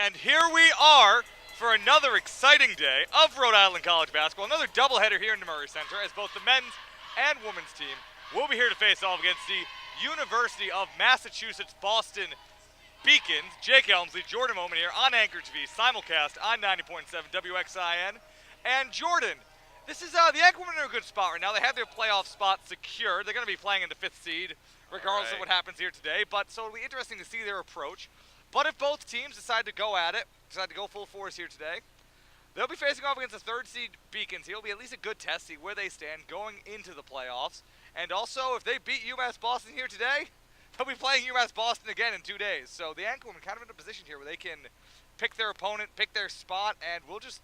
And here we are for another exciting day of Rhode Island College basketball. Another doubleheader here in the Murray Center as both the men's and women's team will be here to face off against the University of Massachusetts Boston Beacons. Jake Elmsley, Jordan Moment here on Anchor TV, simulcast on 90.7 WXIN. And Jordan, this is the Anchor women are in a good spot right now. They have their playoff spot secured. They're going to be playing in the 5th seed regardless of what happens here today. But so it'll be interesting to see their approach. But if both teams decide to go at it, decide to go full force here today, they'll be facing off against the 3rd seed Beacons. It'll be at least a good test, see where they stand going into the playoffs. And also, if they beat UMass Boston here today, they'll be playing UMass Boston again in 2 days. So the Anchor women kind of in a position here where they can pick their opponent, pick their spot, and we'll just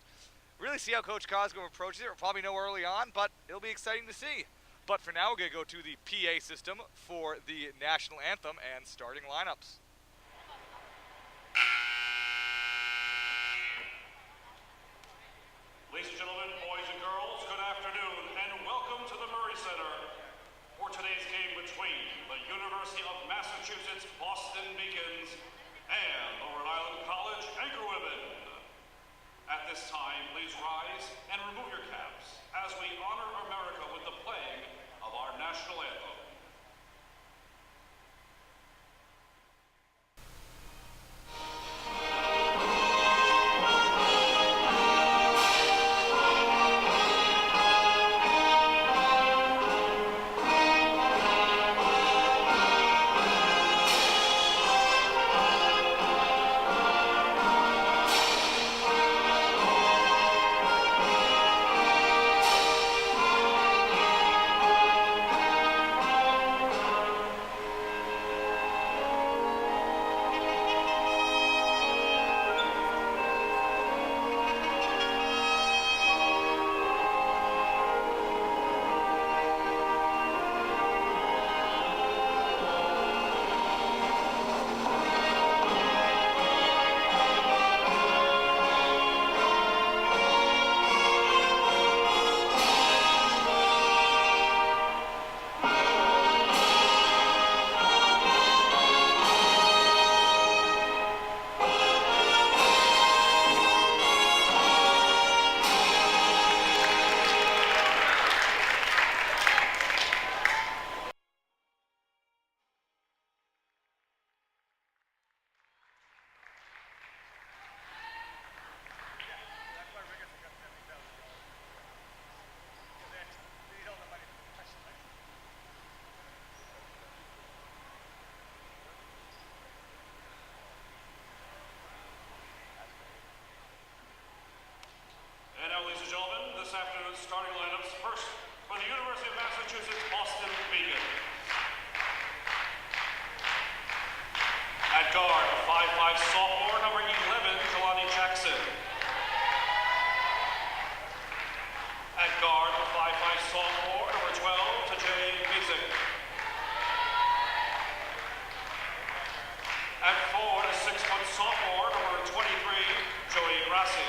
really see how Coach Cosgrove approaches it. We'll probably know early on, but it'll be exciting to see. But for now, we're going to go to the PA system for the national anthem and starting lineups. Ladies and gentlemen, boys and girls, good afternoon and welcome to the Murray Center for today's game between the University of Massachusetts Boston Beacons and the Rhode Island College Anchor Women. At this time, please rise and remove your caps as we honor America with the playing of our national anthem. Ladies and gentlemen, this afternoon's starting lineups. First, for the University of Massachusetts Boston Beacons. At guard, a 5'5" sophomore, number 11, Jelani Jackson. At guard, a 5'5" sophomore, number 12, Tajay Mason. At forward, a 6-foot sophomore, number 23, Joey Grassi.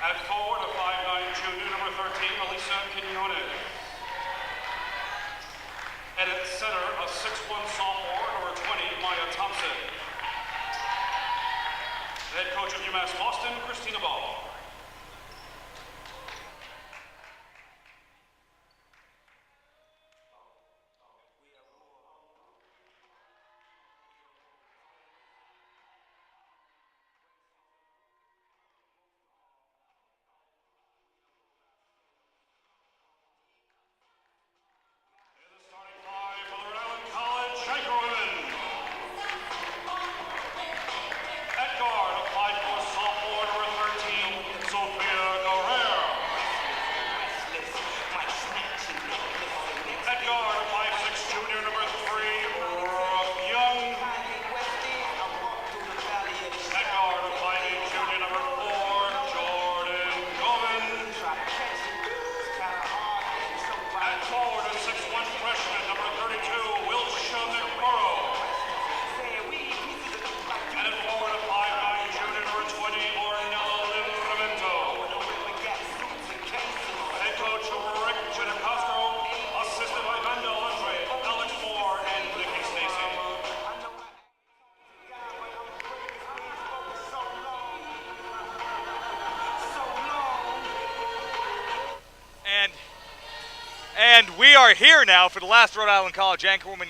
At forward, a 5'9" junior, number 13, Elisa Quinones. And at center, a 6'1" sophomore, number 20, Maya Thompson. The head coach of UMass Boston, Christina Ball. are here now for the last Rhode Island College Anchorwoman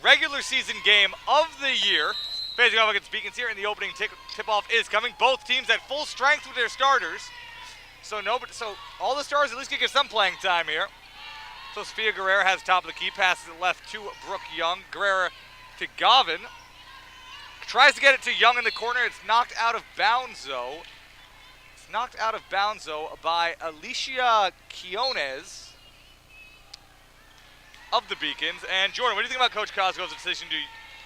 regular season game of the year. Facing off against Beacons here, and the opening tip-off is coming. Both teams at full strength with their starters. So all the stars at least can get some playing time here. So Sophia Guerrera has top of the key, passes it left to Brooke Young. Guerrera to Gavin. Tries to get it to Young in the corner. It's knocked out of bounds, though. It's knocked out of bounds, though, by Alicia Quiones of the Beacons. And Jordan, what do you think about Coach Cosgrove's decision to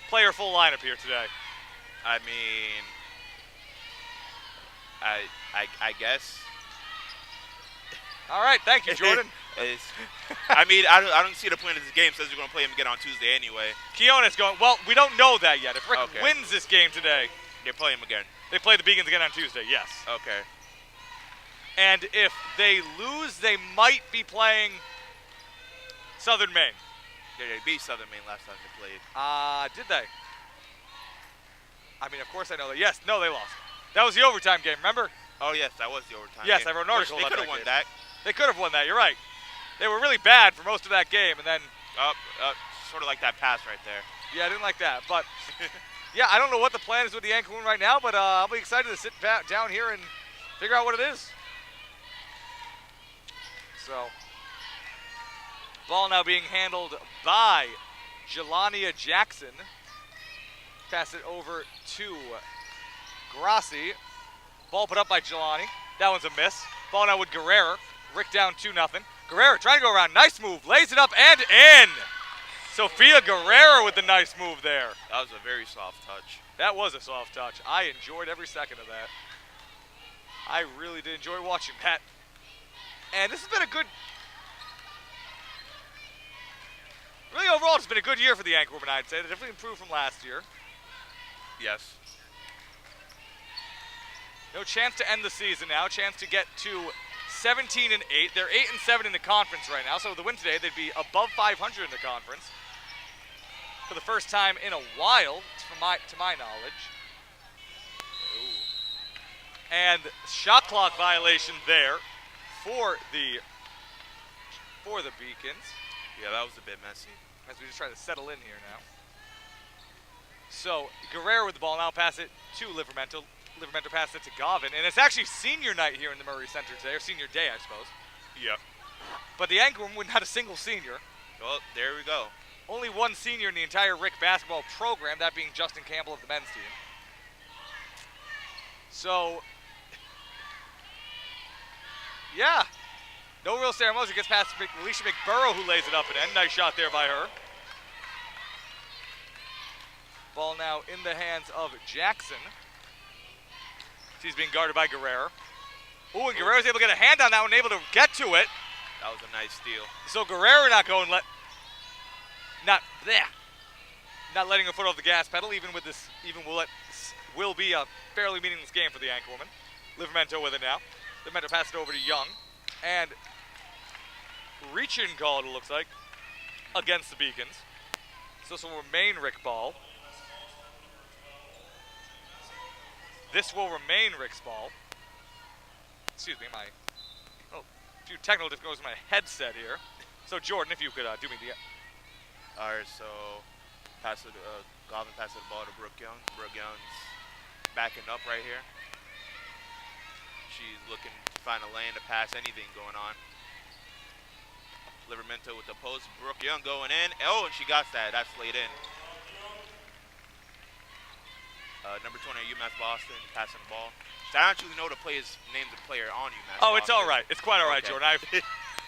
play her full lineup here today? I mean, I guess. All right, thank you, Jordan. I mean, I don't see the point of this game since we're going to play him again on Tuesday anyway. Quiones going, well, we don't know that yet. If Rick wins this game today, they play him again. They play the Beacons again on Tuesday, yes. Okay. And if they lose, they might be playing Southern Maine. Yeah, they beat Southern Maine last time they played. Did they? I mean, of course I know that. Yes, no, they lost. That was the overtime game, remember? Oh, yes, that was the overtime game. Yes, game. I wrote an article They about could have that won game. that. They could have won that, you're right. They were really bad for most of that game, and then... Sort of like that pass right there. Yeah, I didn't like that, but... yeah, I don't know what the plan is with the Anchorwoman right now, but I'll be excited to sit down here and figure out what it is. So... Ball now being handled by Jelania Jackson. Pass it over to Grassi. Ball put up by Jelani. That one's a miss. Ball now with Guerrera. Rick down 2-0. Guerrera trying to go around. Nice move. Lays it up and in. Sophia Guerrera with the nice move there. That was a very soft touch. That was a soft touch. I enjoyed every second of that. I really did enjoy watching that. And this has been a good... Really, overall, it's been a good year for the Anchorwomen, I'd say. They definitely improved from last year. Yes. No chance to end the season now. Chance to get to 17-8. They're 8-7 in the conference right now. So with the win today, they'd be above 500 in the conference for the first time in a while, to my knowledge. Ooh. And shot clock violation there for the Beacons. Yeah, that was a bit messy. As we just try to settle in here now. So Guerrero with the ball now, pass it to Livermento. Livermento passes it to Gavin, and it's actually senior night here in the Murray Center today, or senior day, I suppose. Yep. But the Anchorwomen would not a single senior. Well, there we go. Only one senior in the entire RIC basketball program, that being Justin Campbell of the men's team. So, yeah. No real ceremonies. It gets past Alicia McBurrow, who lays it up and in. Nice shot there by her. Ball now in the hands of Jackson. She's being guarded by Guerrera. Ooh, and Guerrera's able to get a hand on that one, able to get to it. That was a nice steal. So Guerrera not letting her foot off the gas pedal, even with this, will be a fairly meaningless game for the Anchorwoman. Livermento with it now. Livermento passes it over to Young. And reaching called, it looks like, against the Beacons. So this will remain RIC ball. This will remain RIC's ball. Excuse me, a few technical difficulties with my headset here. So Jordan, if you could do me the... All right, so Gavin passes the ball to Brooke Young. Brooke Young's backing up right here. She's looking to find a lane to pass, anything going on. Livermento with the post. Brooke Young going in. Oh, and she got that. That's laid in. Number 20 at UMass Boston, passing the ball. I don't actually know the names of the player on UMass Oh, it's Boston. all right. It's quite all right, Okay. Jordan.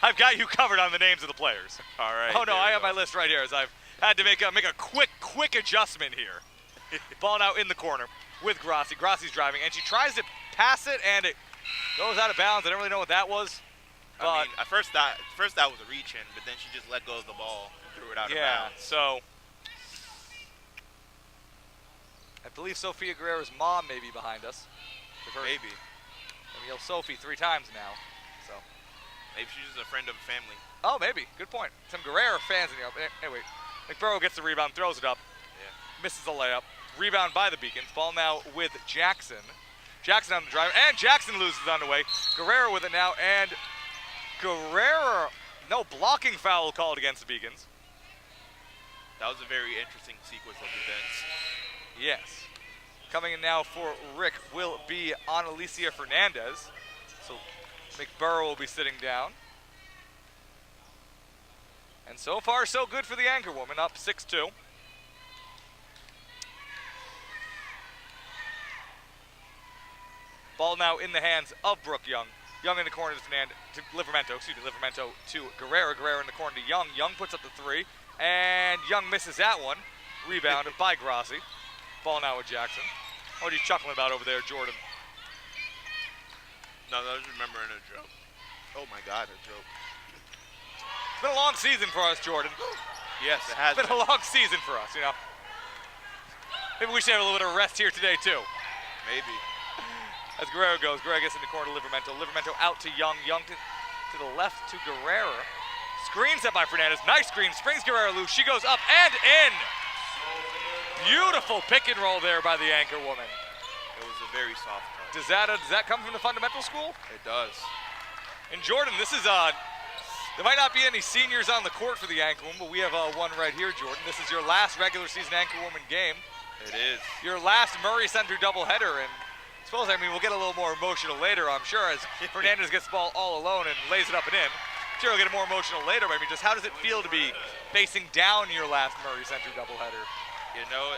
I've got you covered on the names of the players. All right. Oh, no, I have my list right here as I've had to make a quick adjustment here. Ball now in the corner with Grassi. Grassi's driving, and she tries to pass it, and it goes out of bounds. I don't really know what that was. But I mean, at first that was a reach in, but then she just let go of the ball and threw it out of bounds. So I believe Sophia Guerrera's mom may be behind us. Maybe. We yelled Sophie 3 times now. So maybe she's just a friend of the family. Oh, maybe. Good point. Some Guerrera fans in here. Anyway, McBurrow gets the rebound, throws it up. Yeah. Misses the layup. Rebound by the Beacons. Ball now with Jackson. Jackson on the drive, and Jackson loses on the way. Guerrera with it now, and Guerrera No blocking foul called against the Beacons. That was a very interesting sequence of events. Yes. Coming in now for RIC will be Annalicia Fernandez. So McBurrow will be sitting down. And so far, so good for the anchor woman, up 6-2. Ball now in the hands of Brooke Young. Young in the corner to Livermento, Livermento to Guerrero. Guerrero in the corner to Young. Young puts up the three, and Young misses that one. Rebounded by Grassi. Ball now with Jackson. What are you chuckling about over there, Jordan? No, I was remembering a joke. Oh my God, a joke. It's been a long season for us, Jordan. Yes, it has It's been a long season for us, you know. Maybe we should have a little bit of rest here today, too. Maybe. As Guerrero goes, Guerrero gets in the corner to Livermento. Livermento out to Young. Young to the left to Guerrero. Screen set by Fernandez. Nice screen. Springs Guerrero loose. She goes up and in. Beautiful pick and roll there by the anchor woman. It was a very soft touch. Does that come from the fundamental school? It does. And Jordan, this is there might not be any seniors on the court for the anchor woman, but we have one right here, Jordan. This is your last regular season anchor woman game. It is. Your last Murray Center doubleheader, and we'll get a little more emotional later, I'm sure, as Fernandez gets the ball all alone and lays it up and in. I'm sure we'll get more emotional later, but I mean, just how does it feel to be facing down your last Murray Center doubleheader? You know,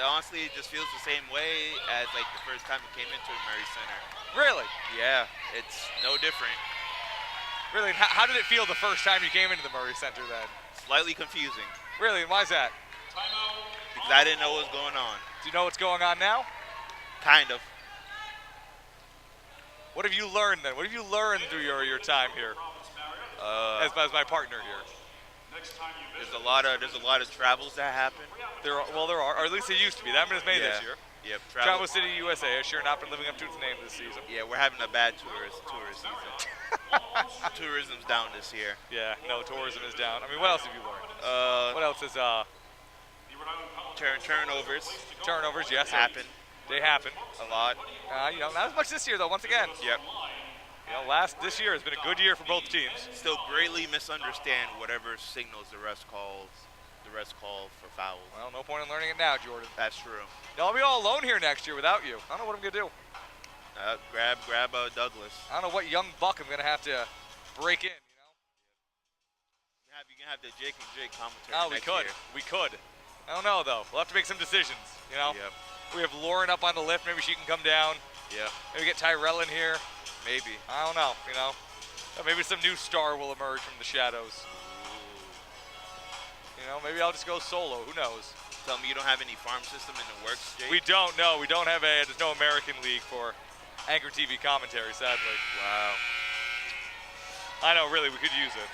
honestly, it just feels the same way as like the first time it came into Murray Center. Really? Yeah, it's no different. Really? And how did it feel the first time you came into the Murray Center then? Slightly confusing. Really? And why is that? Because I didn't know what was going on. Do you know what's going on now? Kind of. What have you learned then? What have you learned through your time here as my partner here? There's a lot of travels that happen. There are, or at least it used to be. That one is made this year. Yep. Travel City, USA has sure not been living up to its name this season. Yeah, we're having a bad tourist season. Tourism's down this year. Yeah, no, tourism is down. I mean, what else have you learned? What else is turnovers? Turnovers, yes, happen. They happen A lot. not as much this year though. Once again. Yep. This year has been a good year for both teams. Still greatly misunderstand whatever signals the refs call for fouls. Well, no point in learning it now, Jordan. That's true. I'll be all alone here next year without you. I don't know what I'm gonna do. Grab Douglas. I don't know what young buck I'm gonna have to break in. You can have the Jake and Jake commentary. Oh, next we could. year. We could. I don't know though. We'll have to make some decisions. Yep. We have Lauren up on the lift. Maybe she can come down. Yeah. Maybe get Tyrell in here. Maybe. I don't know. Maybe some new star will emerge from the shadows. Maybe I'll just go solo. Who knows? Tell me you don't have any farm system in the works, Jake? We don't. No, we don't have there's no American League for Anchor TV commentary, sadly. Wow. I know, really, we could use it.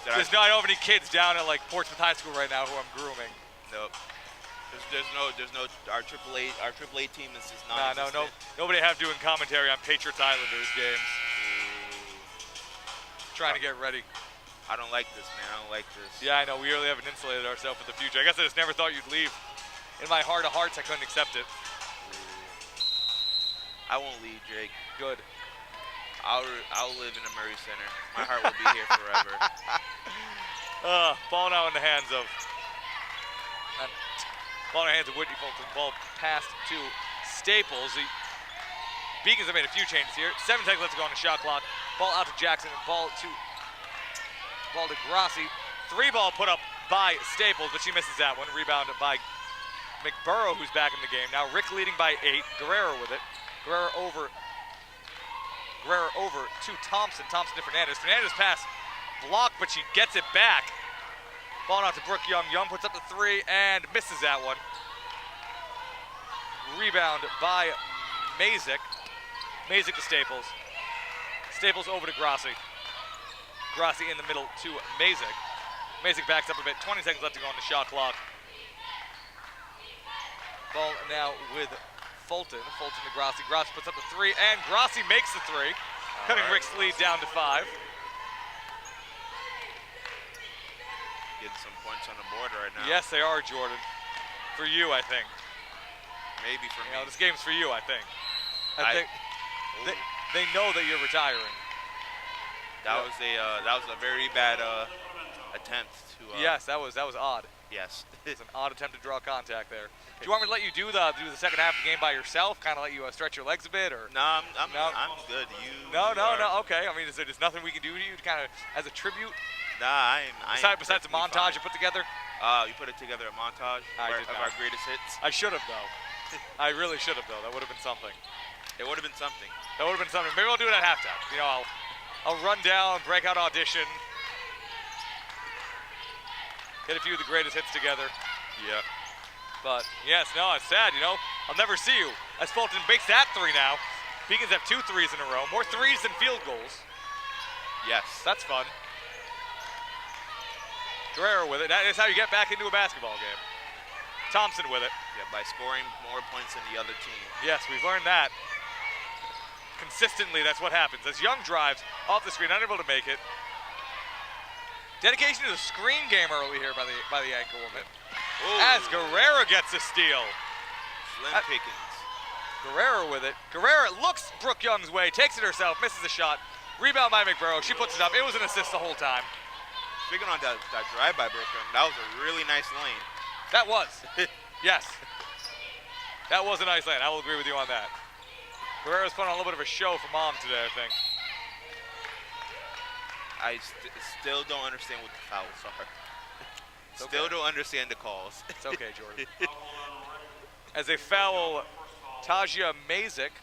I don't have any kids down at like Portsmouth High School right now who I'm grooming. Nope. There's no our AAA team is just not. No. Nobody have doing commentary on Patriots Islanders games. Trying to get ready. I don't like this, man. I don't like this. Yeah, I know. We really haven't insulated ourselves for the future. I guess I just never thought you'd leave. In my heart of hearts, I couldn't accept it. I won't leave, Jake. Good. I'll live in the Murray Center. My heart will be here forever. Ball now in the hands of Whitney Fulton. Ball passed to Staples. The Beacons have made a few changes here. 7 seconds left to go on the shot clock. Ball out to Jackson and ball to Grassi. 3 ball put up by Staples, but she misses that one. Rebounded by McBurrow, who's back in the game. Now RIC leading by 8. Guerrero with it. Guerrero over to Thompson. Thompson to Fernandez. Fernandez pass blocked, but she gets it back. Ball out to Brooke Young. Young puts up the 3 and misses that one. Rebound by Mazik. Mazik to Staples. Staples over to Grassi. Grassi in the middle to Mazik. Mazik backs up a bit. 20 seconds left to go on the shot clock. Ball now with Fulton. Fulton to Grassi. Grassi puts up the 3 and Grassi makes the 3. Cutting RIC's lead down to 5. Getting some points on the board right now. Yes, they are, Jordan. For you, I think. Maybe for me. This game's for you, I think. They know that you're retiring. That was a very bad attempt to. Yes, that was odd. Yes. It's an odd attempt to draw contact there. Do you want me to let you do the second half of the game by yourself? Kind of let you stretch your legs a bit, or? No, I'm good. No. Okay. I mean, there's nothing we can do to you, kind of as a tribute. Nah, Besides the montage you put together. You put it together a montage of our greatest hits. I should have though. I really should have though. That would have been something. It would have been something. That would have been something. Maybe I'll do it at halftime. You know, I'll run down, break out audition, get a few of the greatest hits together. Yeah. But yes, no, it's sad. You know, I'll never see you. As Fulton makes that 3 now. Beacons have 2 threes in a row, more threes than field goals. Yes. That's fun. Guerrero with it. That is how you get back into a basketball game. Thompson with it. Yeah, by scoring more points than the other team. Yes, we've learned that. Consistently, that's what happens. As Young drives off the screen, unable to make it. Dedication to the screen game early here by the anchor woman. Ooh. As Guerrero gets a steal. Slim pickings. Guerrero with it. Guerrero looks Brooke Young's way, takes it herself, misses a shot. Rebound by McBurrow. She puts it up. It was an assist the whole time. Speaking on that drive by Brooke Young, that was a really nice lane. That was. Yes. That was a nice lane. I will agree with you on that. Guerrero's putting on a little bit of a show for Mom today, I think. I still don't understand what the fouls are. Still don't understand the calls. It's okay, Jordan. As they foul Tajia Mazik.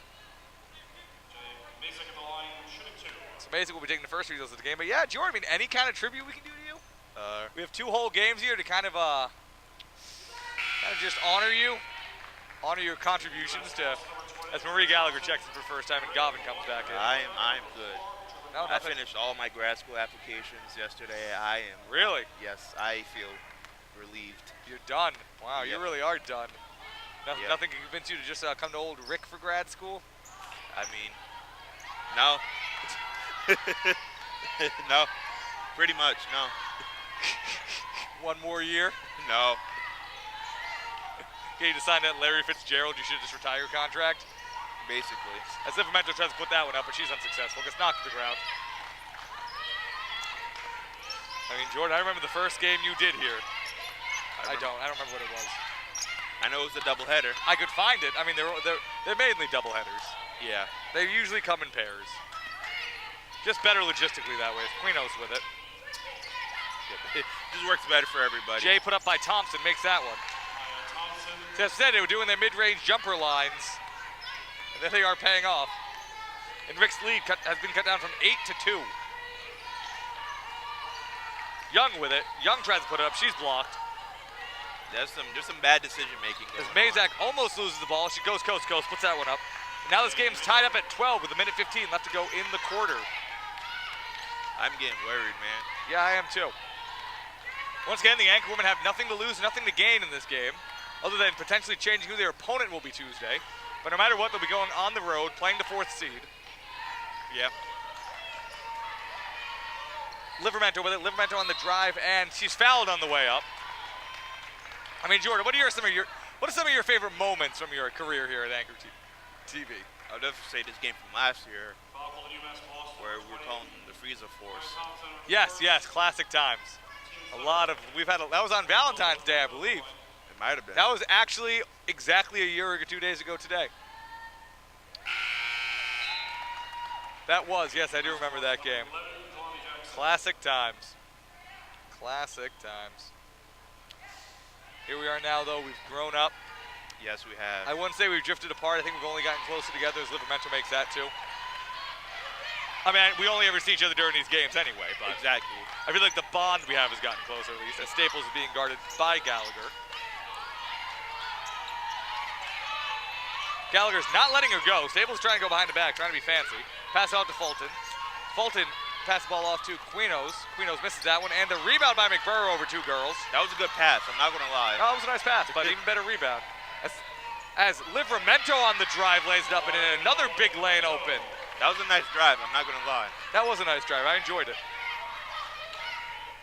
Mazik at the line, shooting 2. So Mazik will be taking the first free throws of the game. But yeah, Jordan, I mean, any kind of tribute we can do to you? We have 2 whole games here to kind of just honor you, honor your contributions to, as Marie Gallagher checks it for the first time and Gavin comes back in. I'm good. No, I finished all my grad school applications yesterday. I am. Really? Yes, I feel relieved. You're done. Wow, Yep. you really are done. Yep. Nothing can convince you to just come to old RIC for grad school? I mean, no. No. Pretty much, no. 1 more year? No. Okay, you to sign that Larry Fitzgerald, you should just retire your contract? Basically. As Livramento tries to put that one up, but she's unsuccessful. Gets knocked to the ground. I mean, Jordan, I remember the first game you did here. I don't remember what it was. I know it was a doubleheader. I could find it. I mean, they're mainly doubleheaders. Yeah. They usually come in pairs. Just better logistically that way. Quinos with it. It just works better for everybody. Jay put up by Thompson makes that one. So as I said, they were doing their mid-range jumper lines, and then they are paying off. And Rick's lead has been cut down from 8 to 2. Young with it. Young tries to put it up. She's blocked. There's some bad decision making. As Mazak almost loses the ball, she goes coast to coast, puts that one up. And now this game's tied up at 12 with 1:15 left to go in the quarter. I'm getting worried, man. Yeah, I am too. Once again, the anchor women have nothing to lose, nothing to gain in this game, other than potentially changing who their opponent will be Tuesday. But no matter what, they'll be going on the road, playing the 4th seed. Yep. Livramento with it. Livramento on the drive, and she's fouled on the way up. I mean, Jordan, what are some of your favorite moments from your career here at Anchor TV? I'll definitely say this game from last year, Foul called UMASS Boston. where we're calling the Freezer Force. Yes, classic times. That was on Valentine's Day, I believe. It might have been. That was actually exactly a year or 2 days ago today. That was, yes, I do remember that game. Classic times. Classic times. Here we are now, though. We've grown up. Yes, we have. I wouldn't say we've drifted apart. I think we've only gotten closer together as Livramento makes that, too. I mean, we only ever see each other during these games anyway, but Exactly. I feel like the bond we have has gotten closer, at least, as Staples is being guarded by Gallagher. Gallagher's not letting her go. Staples trying to go behind the back, trying to be fancy. Pass out to Fulton. Fulton passes the ball off to Quinos. Quinos misses that one, and the rebound by McBurrow over 2 girls. That was a good pass, I'm not going to lie. Oh, it was a nice pass, but even better rebound. As Livramento on the drive lays it up, and in another big lane open. That was a nice drive, I'm not going to lie. That was a nice drive. I enjoyed it.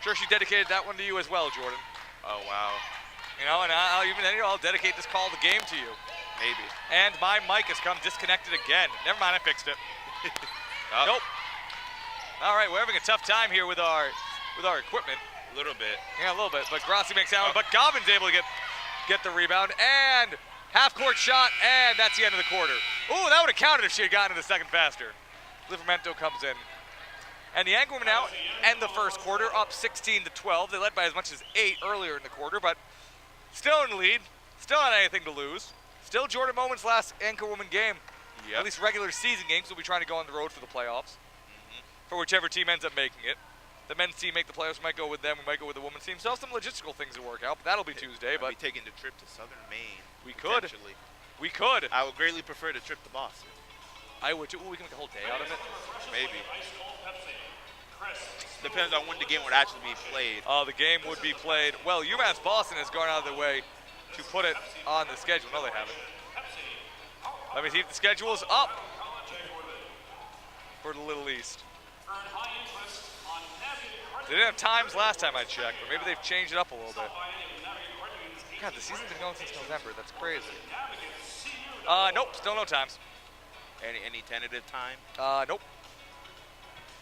Sure, she dedicated that one to you as well, Jordan. Oh, wow. You know, and I'll dedicate this call of the game to you. Maybe. And my mic has come disconnected again. Never mind, I fixed it. Oh. Nope. All right, we're having a tough time here with our equipment. A little bit. Yeah, a little bit. But Grassi makes out, but Gobin's able to get the rebound and half-court shot, and that's the end of the quarter. Ooh, that would have counted if she had gotten to the second faster. Livermento comes in. And the Anchorwomen now end the first quarter up 16-12. They led by as much as 8 earlier in the quarter, but still in the lead. Still not anything to lose. Still Jordan Moment's last Anchorwoman game. Yep. At least regular season games. We'll be trying to go on the road for the playoffs. For whichever team ends up making it. The men's team make the playoffs. We might go with them. We might go with the women's team. So some logistical things to work out, but that'll be Tuesday. But be taking the trip to Southern Maine. We could. Potentially. We could. I would greatly prefer the trip to Boston. I would too. Ooh, we can make a whole day out of it. Maybe. Depends on when the game would actually be played. The game would be played. Well, UMass Boston has gone out of their way to put it on the schedule. No, they haven't. Let me see if the schedule is up for the Little East. They didn't have times last time I checked, but maybe they've changed it up a little bit. God, the season's been going since November. That's crazy. Nope, still no times. Any tentative time? Nope.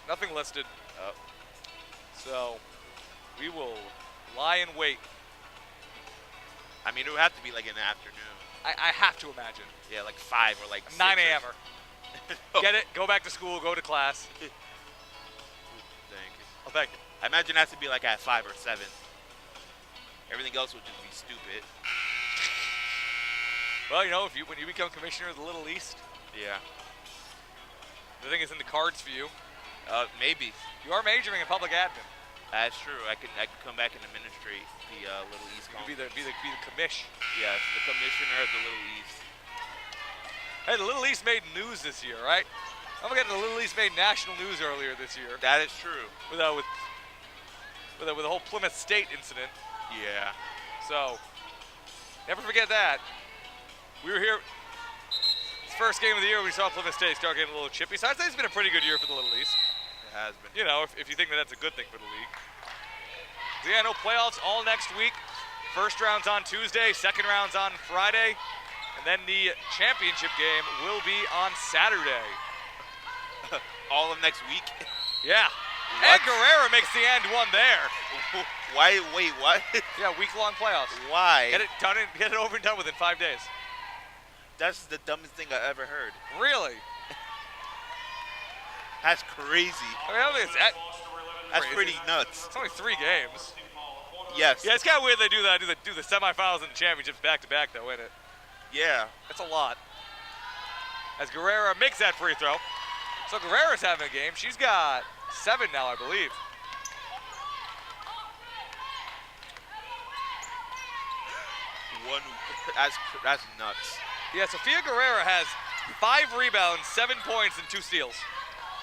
Nothing listed. So we will lie in wait. I mean, it would have to be like in the afternoon. I have to imagine. Yeah, like 5 or like 9 6 a.m.er. Get it? Go back to school. Go to class. Thank you. Oh, thank you. I imagine it has to be like at 5 or 7. Everything else would just be stupid. Well, you know, when you become commissioner of the Little East, Yeah. the thing is in the cards for you. Maybe. You are majoring in public admin. That's true. I could come back in the ministry, the Little East. You could be the commish. Yes, the commissioner of the Little East. Hey, the Little East made news this year, right? Don't forget the Little East made national news earlier this year. That is true. With the whole Plymouth State incident. Yeah. So, never forget that. We were here. It's first game of the year. We saw Plymouth State start getting a little chippy. So I'd say it's been a pretty good year for the Little East. It has been. You know, if you think that that's a good thing for the league. So yeah, no playoffs all next week. First round's on Tuesday, second round's on Friday, and then the championship game will be on Saturday. All of next week? Yeah. What? And Guerrera makes the end one there. Why? Wait, what? Yeah, week-long playoffs. Why? Get it over and done within 5 days. That's the dumbest thing I ever heard. Really? That's crazy. I mean, I don't think it's that. That's crazy. pretty nuts. It's only 3 games. Yes. Yeah, it's kind of weird they do that. Do the semifinals and the championships back-to-back, though, isn't it? Yeah. That's a lot. As Guerrera makes that free throw. So Guerrera's having a game. She's got 7 now, I believe. That's nuts. Yeah, Sofia Guerrera has 5 rebounds, 7 points, and 2 steals.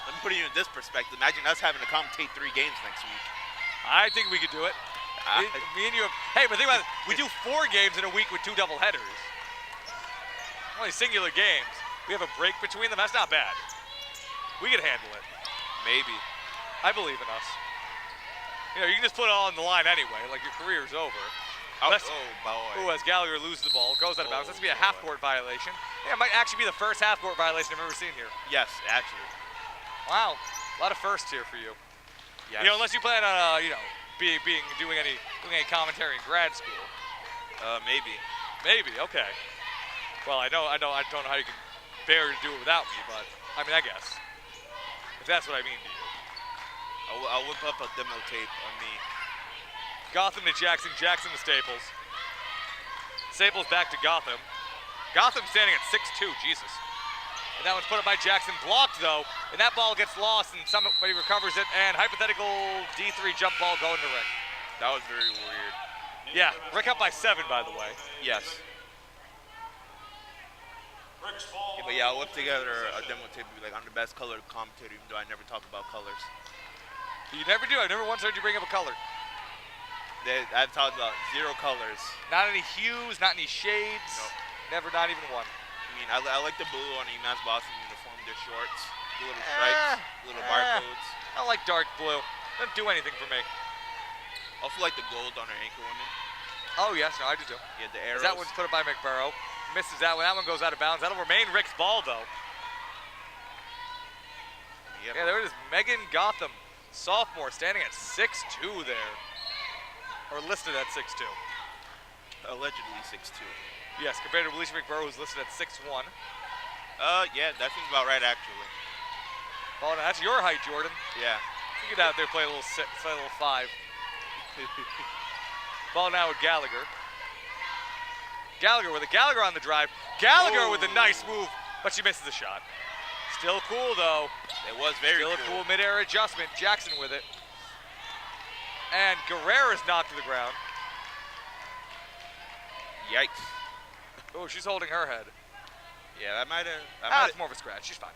Let me put it in this perspective. Imagine us having to commentate 3 games next week. I think we could do it. Me and you have, hey, but think about it. We do 4 games in a week with 2 doubleheaders. Only singular games. We have a break between them. That's not bad. We can handle it. Maybe. I believe in us. You know, you can just put it all on the line anyway. Like your career's over. Oh, Unless, boy. Ooh, as Gallagher loses the ball, goes out of bounds. That's going to be a half-court violation. Yeah, it might actually be the first half-court violation I've ever seen here. Yes, actually. Wow, a lot of firsts here for you. Yes. You know, unless you plan on, doing any commentary in grad school. Maybe. Maybe. Okay. Well, I don't know how you can bear to do it without me, but I mean, I guess if that's what I mean to you. I'll whip up a demo tape on me. Gotham to Jackson, Jackson to Staples. Staples back to Gotham. Gotham standing at 6'2", Jesus. And that one's put up by Jackson, blocked though, and that ball gets lost and somebody recovers it, and hypothetical D3 jump ball going to Rick. That was very weird. Yeah, Rick up by 7, by the way. Yes. Yeah, but yeah, I'll whip together a demo tape and be like, I'm the best color commentator, even though I never talk about colors. You never do. I've never once heard you bring up a color. I've talked about 0 colors. Not any hues, not any shades. Nope. Never, not even one. I mean, I like the blue on the UMass Boston uniform, their shorts, the little stripes, little barcodes. I like dark blue. Doesn't do anything for me. Also like the gold on her anchor women. Oh, yes, no, I do too. Yeah, the arrows. That one's put up by McBurrow. Misses that one. That one goes out of bounds. That'll remain Rick's ball, though. Yep. Yeah, there it is. Megan Gotham, sophomore, standing at 6'2" there. Or listed at 6'2". Allegedly 6'2". Yes, compared to Alicia McBurrow, who's listed at 6'1". Yeah, that seems about right, actually. Oh, that's your height, Jordan. Yeah. You get out there, play a little 5. Ball now with Gallagher. Gallagher on the drive. Gallagher with a nice move, but she misses the shot. Still cool, though. It was very Still a cool mid-air adjustment. Jackson with it. And Guerrera's knocked to the ground. Yikes. Oh, she's holding her head. Yeah, that might have. It's more of a scratch. She's fine.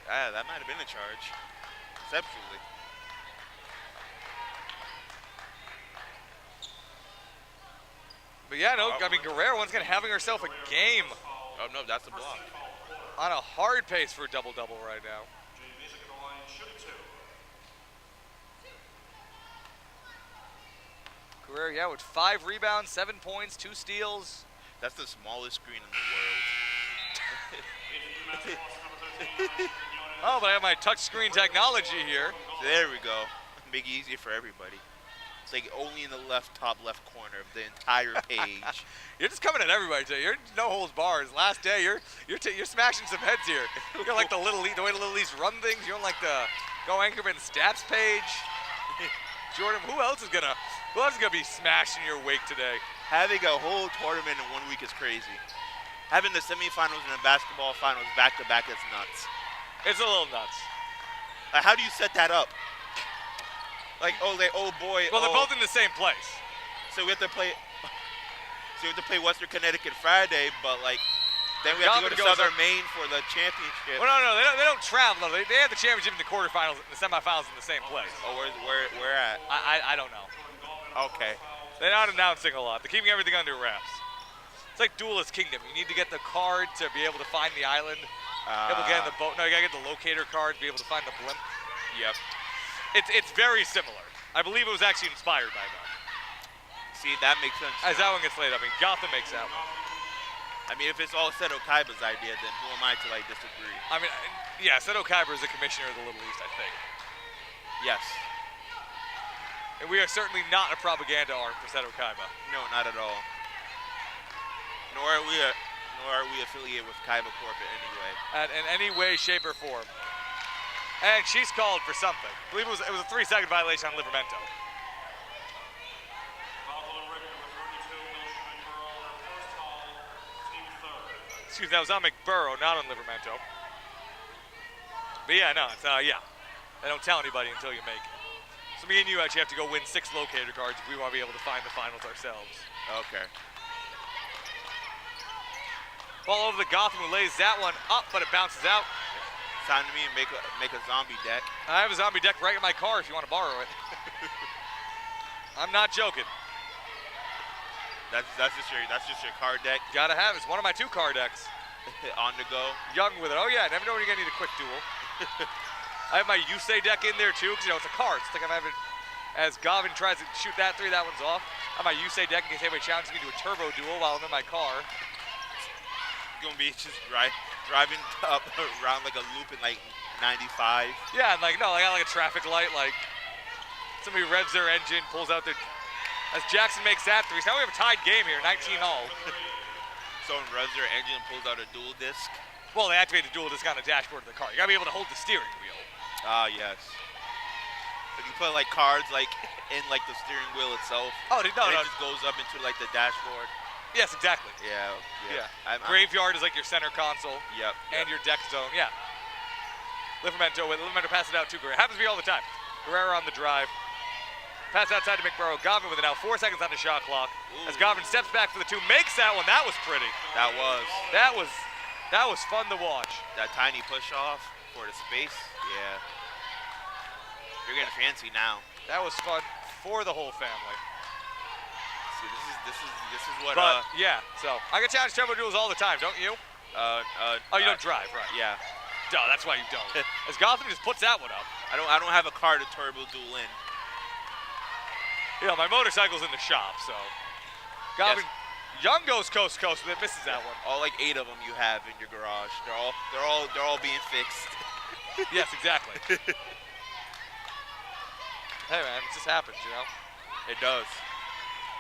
That might have been a charge. Conceptually. But yeah, no, I mean, Guerrera once again having herself a game. Oh, no, that's a block. On a hard pace for a double-double right now. Guerrera, yeah, with 5 rebounds, 7 points, 2 steals. That's the smallest screen in the world. Oh, but I have my touchscreen technology here. There we go. Make it easier for everybody. It's like only in the top left corner of the entire page. You're just coming at everybody today. You're no holds bars. Last day, you're smashing some heads here. You're like the way the Little East run things. You don't like the Go Anchorman stats page. Jordan, who else is gonna be smashing your wake today? Having a whole tournament in 1 week is crazy. Having the semifinals and the basketball finals back to back is nuts. It's a little nuts. How do you set that up? Like, oh boy. Well, they're both in the same place. So we have to play. Western Connecticut Friday, but like, then we have to go to Southern Maine for the championship. Well, no, they don't travel. They have the championship in the quarterfinals, the semifinals in the same place. Oh, where at? I don't know. Okay. They're not announcing a lot. They're keeping everything under wraps. It's like Duelist Kingdom. You need to get the card to be able to find the island. Able to get in the boat. No, you gotta get the locator card to be able to find the blimp. Yep. It's very similar. I believe it was actually inspired by them. See, that makes sense. As that one gets laid, I mean, Gotham makes that one. I mean, if it's all Seto Kaiba's idea, then who am I to like disagree? I mean, yeah, Seto Kaiba is the commissioner of the Little East, I think. Yes. And we are certainly not a propaganda arm for Seto Kaiba. No, not at all. Nor are we affiliated with Kaiba Corp in any way. In any way, shape, or form. And she's called for something. I believe it was a 3-second violation on Livermento. Excuse me, that was on McBurrow, not on Livermento. But yeah, no, it's, yeah. They don't tell anybody until you make it. So me and you actually have to go win 6 locator cards if we want to be able to find the finals ourselves. Okay. Ball over to Gotham, who lays that one up, but it bounces out. Time to me and make a zombie deck. I have a zombie deck right in my car if you want to borrow it. I'm not joking. That's just your card deck. Gotta have it. It's one of my 2 card decks. On the go. Young with it. Oh yeah, never know when you're gonna need a quick duel. I have my Yusei deck in there too, because you know it's a card. It's like I'm having, as Gavin tries to shoot that 3, that one's off. I have my Yusei deck in case anybody challenges me to a turbo duel while I'm in my car. Gonna be just driving up around like a loop in like 95. Yeah, and like no, I got like a traffic light, like somebody revs their engine, pulls out their. As Jackson makes that 3, so now we have a tied game here, 19 all. Someone revs their engine and pulls out a dual disc. Well, they activate the dual disc on the dashboard of the car. You gotta be able to hold the steering wheel. Ah, yes. If you put like cards like in like the steering wheel itself, oh, no, it just goes up into like the dashboard. Yes, exactly. Yeah. Graveyard is like your center console. Yep. And your deck zone. Yeah. Livermento passes it out to Guerrero. Happens to me all the time. Guerrero on the drive. Pass outside to McBurrow. Gavin with it now. 4 seconds on the shot clock. Ooh. As Gavin steps back for the 2, makes that one. That was pretty. That was fun to watch. That tiny push off for the space. Yeah. You're getting fancy now. That was fun for the whole family. See, this is what. But yeah, so I get challenged turbo duels all the time, don't you? Oh, you don't drive, right? Yeah. Duh, that's why you don't. As Gotham just puts that one up. I don't have a car to turbo duel in. You know, my motorcycle's in the shop, so. Gavin, yes. Young goes coast to coast with it, misses that one. All like 8 of them you have in your garage. They're all being fixed. Yes, exactly. Hey man, it just happens, you know? It does.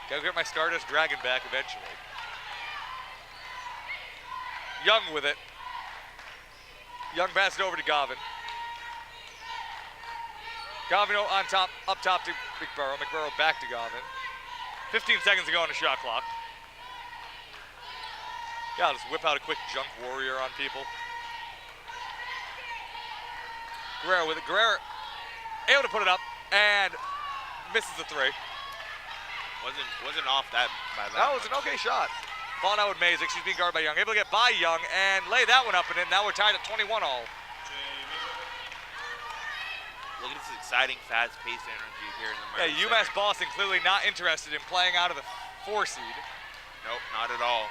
Gotta get my Stardust Dragon back eventually. Young with it. Young passes it over to Gavin. Gavin on top, up top to McBurrow. McBurrow back to Gavin. 15 seconds to go on the shot clock. Yeah, I'll just whip out a quick junk warrior on people. Guerrero with it. Guerrero able to put it up and misses the three. Wasn't off that by that. That was an okay shot. Falling out with Mazik. She's being guarded by Young. Able to get by Young and lay that one up and in. Now we're tied at 21 all. Look at this exciting, fast-paced energy here in the Yeah, Murray UMass Center. Boston clearly not interested in playing out of the 4 seed. Nope, not at all.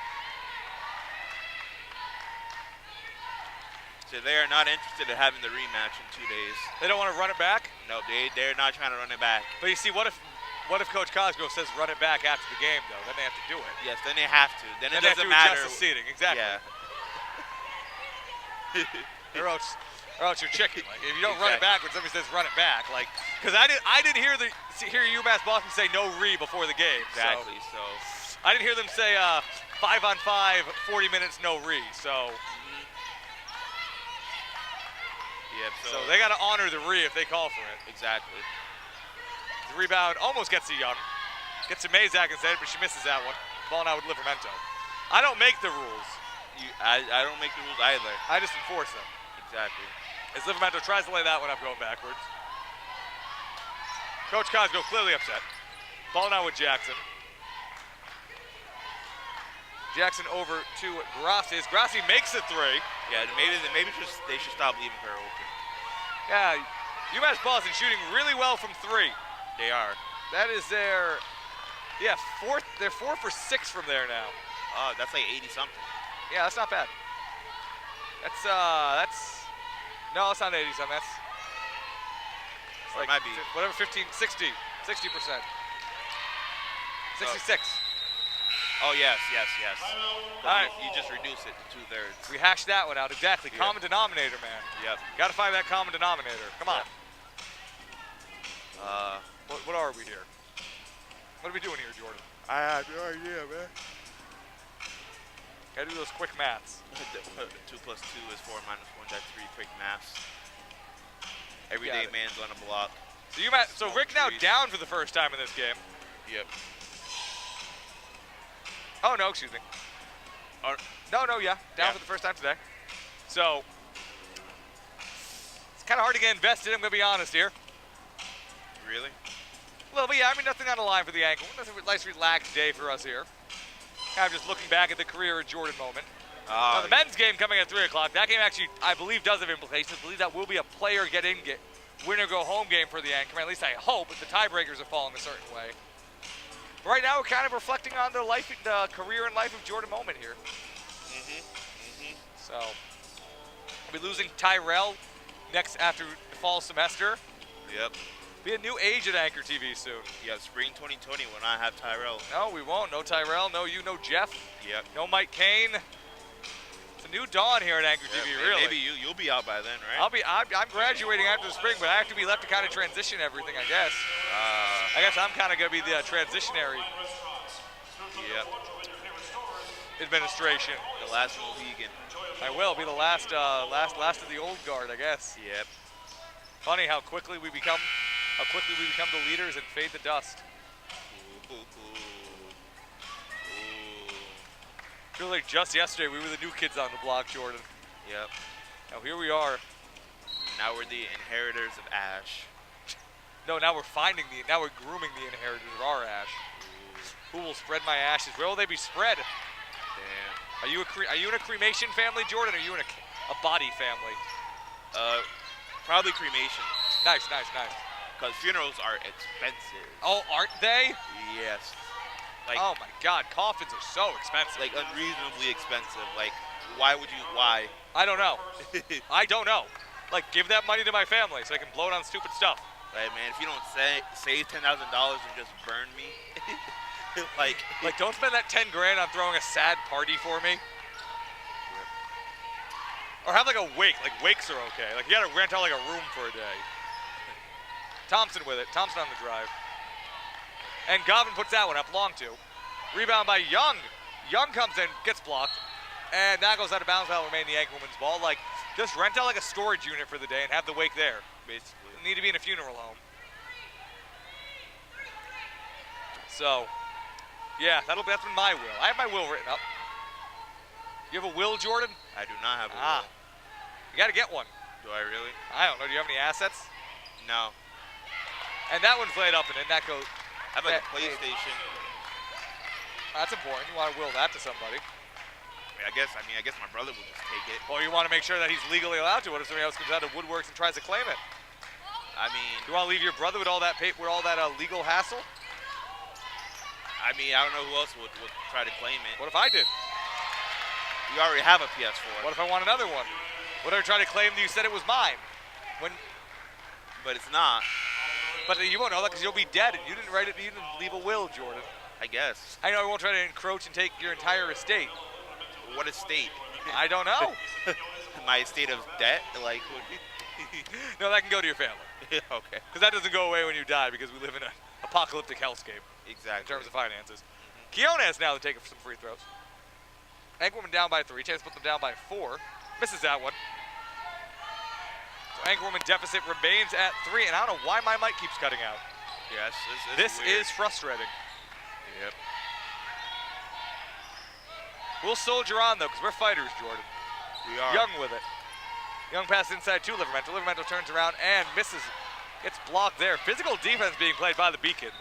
So they are not interested in having the rematch in 2 days. They don't want to run it back. No, they're not trying to run it back. But you see, what if Coach Cosgrove says run it back after the game, though? Then they have to do it. Yes, then they have to. Then it They have doesn't to matter. adjust the seating, exactly. Yeah. Or else you're chicken. Like if you don't run it back when somebody says run it back, like because I didn't hear UMass Boston say no re before the game. Exactly. So I didn't hear them say 5-on-5, 40 minutes no re. So. Yep. So they got to honor the re if they call for it. Exactly. The rebound almost gets to Young. Gets to Mazak instead, but she misses that one. Ball now with Livermento. I don't make the rules. I don't make the rules either. I just enforce them. Exactly. As Livermento tries to lay that one up going backwards. Coach Cosgrove clearly upset. Ball now with Jackson. Jackson over to Grassi. Grassi makes a three. Yeah, maybe they should stop leaving her open. Yeah, UMass Boston shooting really well from 3. They are. That is their, they're 4 for 6 from there now. Oh, that's like 80 something. Yeah, that's not bad. No, it's not 80 something. That's Or it might be. whatever, 60%. 66. Oh, yes. All right. You just reduce it to 2/3. We hashed that one out, exactly. Yeah. Common denominator, man. Yep. Got to find that common denominator. Come on. What are we here? What are we doing here, Jordan? I have no idea, man. Gotta do those quick maths. 2 plus 2 is 4 minus 1. That's 3 quick maths. Everyday Got it. man's on a block. So Rick now down for the first time in this game. Yep. Oh, no, excuse me. Down Yeah. for the first time today. So, it's kind of hard to get invested, I'm going to be honest here. Really? Well, but yeah, I mean, nothing on the line for the ankle. Nice relaxed day for us here. Kind of just looking back at the career of Jordan moment. Now, the men's game coming at 3 o'clock. That game actually, I believe, does have implications. I believe that will be a player win or go home game for the Anchorman. At least I hope, if the tiebreakers are falling a certain way. But right now, we're kind of reflecting on the career and life of Jordan moment here. So, we'll be losing Tyrell after the fall semester. Yep. Be a new age at Anchor TV soon. Yeah, spring 2020 when I have Tyrell. No, we won't. No Tyrell. No you. No Jeff. Yep. No Mike Kane. It's a new dawn here at Anchor TV. Really. Maybe you'll be out by then, right? I'm graduating after the spring, but I have to be left to kind of transition everything, I guess. I guess I'm kind of going to be the transitionary Yep. administration. The last Mohegan. I will be the last of the old guard, I guess. Yep. Funny how quickly we become the leaders and fade to dust. Feels like just yesterday we were the new kids on the block, Jordan. Yep. Now here we are. Now we're the inheritors of Ash. No, now we're grooming the inheritors of our Ash. Who will spread my ashes? Where will they be spread? Damn. Are you in a cremation family, Jordan? Or are you in a body family? Probably cremation. Nice. Because funerals are expensive. Oh, aren't they? Yes. Like, oh my God, coffins are so expensive. like unreasonably expensive. Like, why? I don't know. I don't know. Like, give that money to my family so I can blow it on stupid stuff. Like, man, if you don't save $10,000 and just burn me, like don't spend that 10 grand on throwing a sad party for me. Or have like a wake. Like wakes are okay. Like you gotta rent out like a room for a day. Thompson with it. Thompson on the drive. And Govan puts that one up, long two. Rebound by Young. Young comes in, gets blocked. And that goes out of bounds. That'll remain the Anchorwoman's ball. Like, just rent out like a storage unit for the day and have the wake there. Basically. Need to be in a funeral home. So, yeah, that's been my will. I have my will written up. You have a will, Jordan? I do not have a will. You got to get one. Do I really? I don't know. Do you have any assets? No. And that one's laid up, and then that goes. I have like a PlayStation. That's important. You want to will that to somebody. I guess my brother will just take it. Well, you want to make sure that he's legally allowed to. What if somebody else comes out of woodworks and tries to claim it? I mean, You want to leave your brother with all that legal hassle? I mean, I don't know who else would try to claim it. What if I did? You already have a PS4. What if I want another one? What if I try to claim that you said it was mine? But it's not. But you won't know that because you'll be dead and you didn't write it. You didn't leave a will, Jordan. I guess. I know I won't try to encroach and take your entire estate. What estate? I don't know. My estate of debt? Like, No, that can go to your family. okay. Because that doesn't go away when you die because we live in an apocalyptic hellscape Exactly. in terms of finances. Keones now to take some free throws. Anchorwoman down by 3. Chance to put them down by 4. Misses that one. So Anchorwoman deficit remains at 3. And I don't know why my mic keeps cutting out. Yes, This weird. is frustrating. Yep. We'll soldier on, though, because we're fighters, Jordan. We are. Young with it. Young pass inside to Livermento. Livermento turns around and misses. Gets blocked there. Physical defense being played by the Beacons.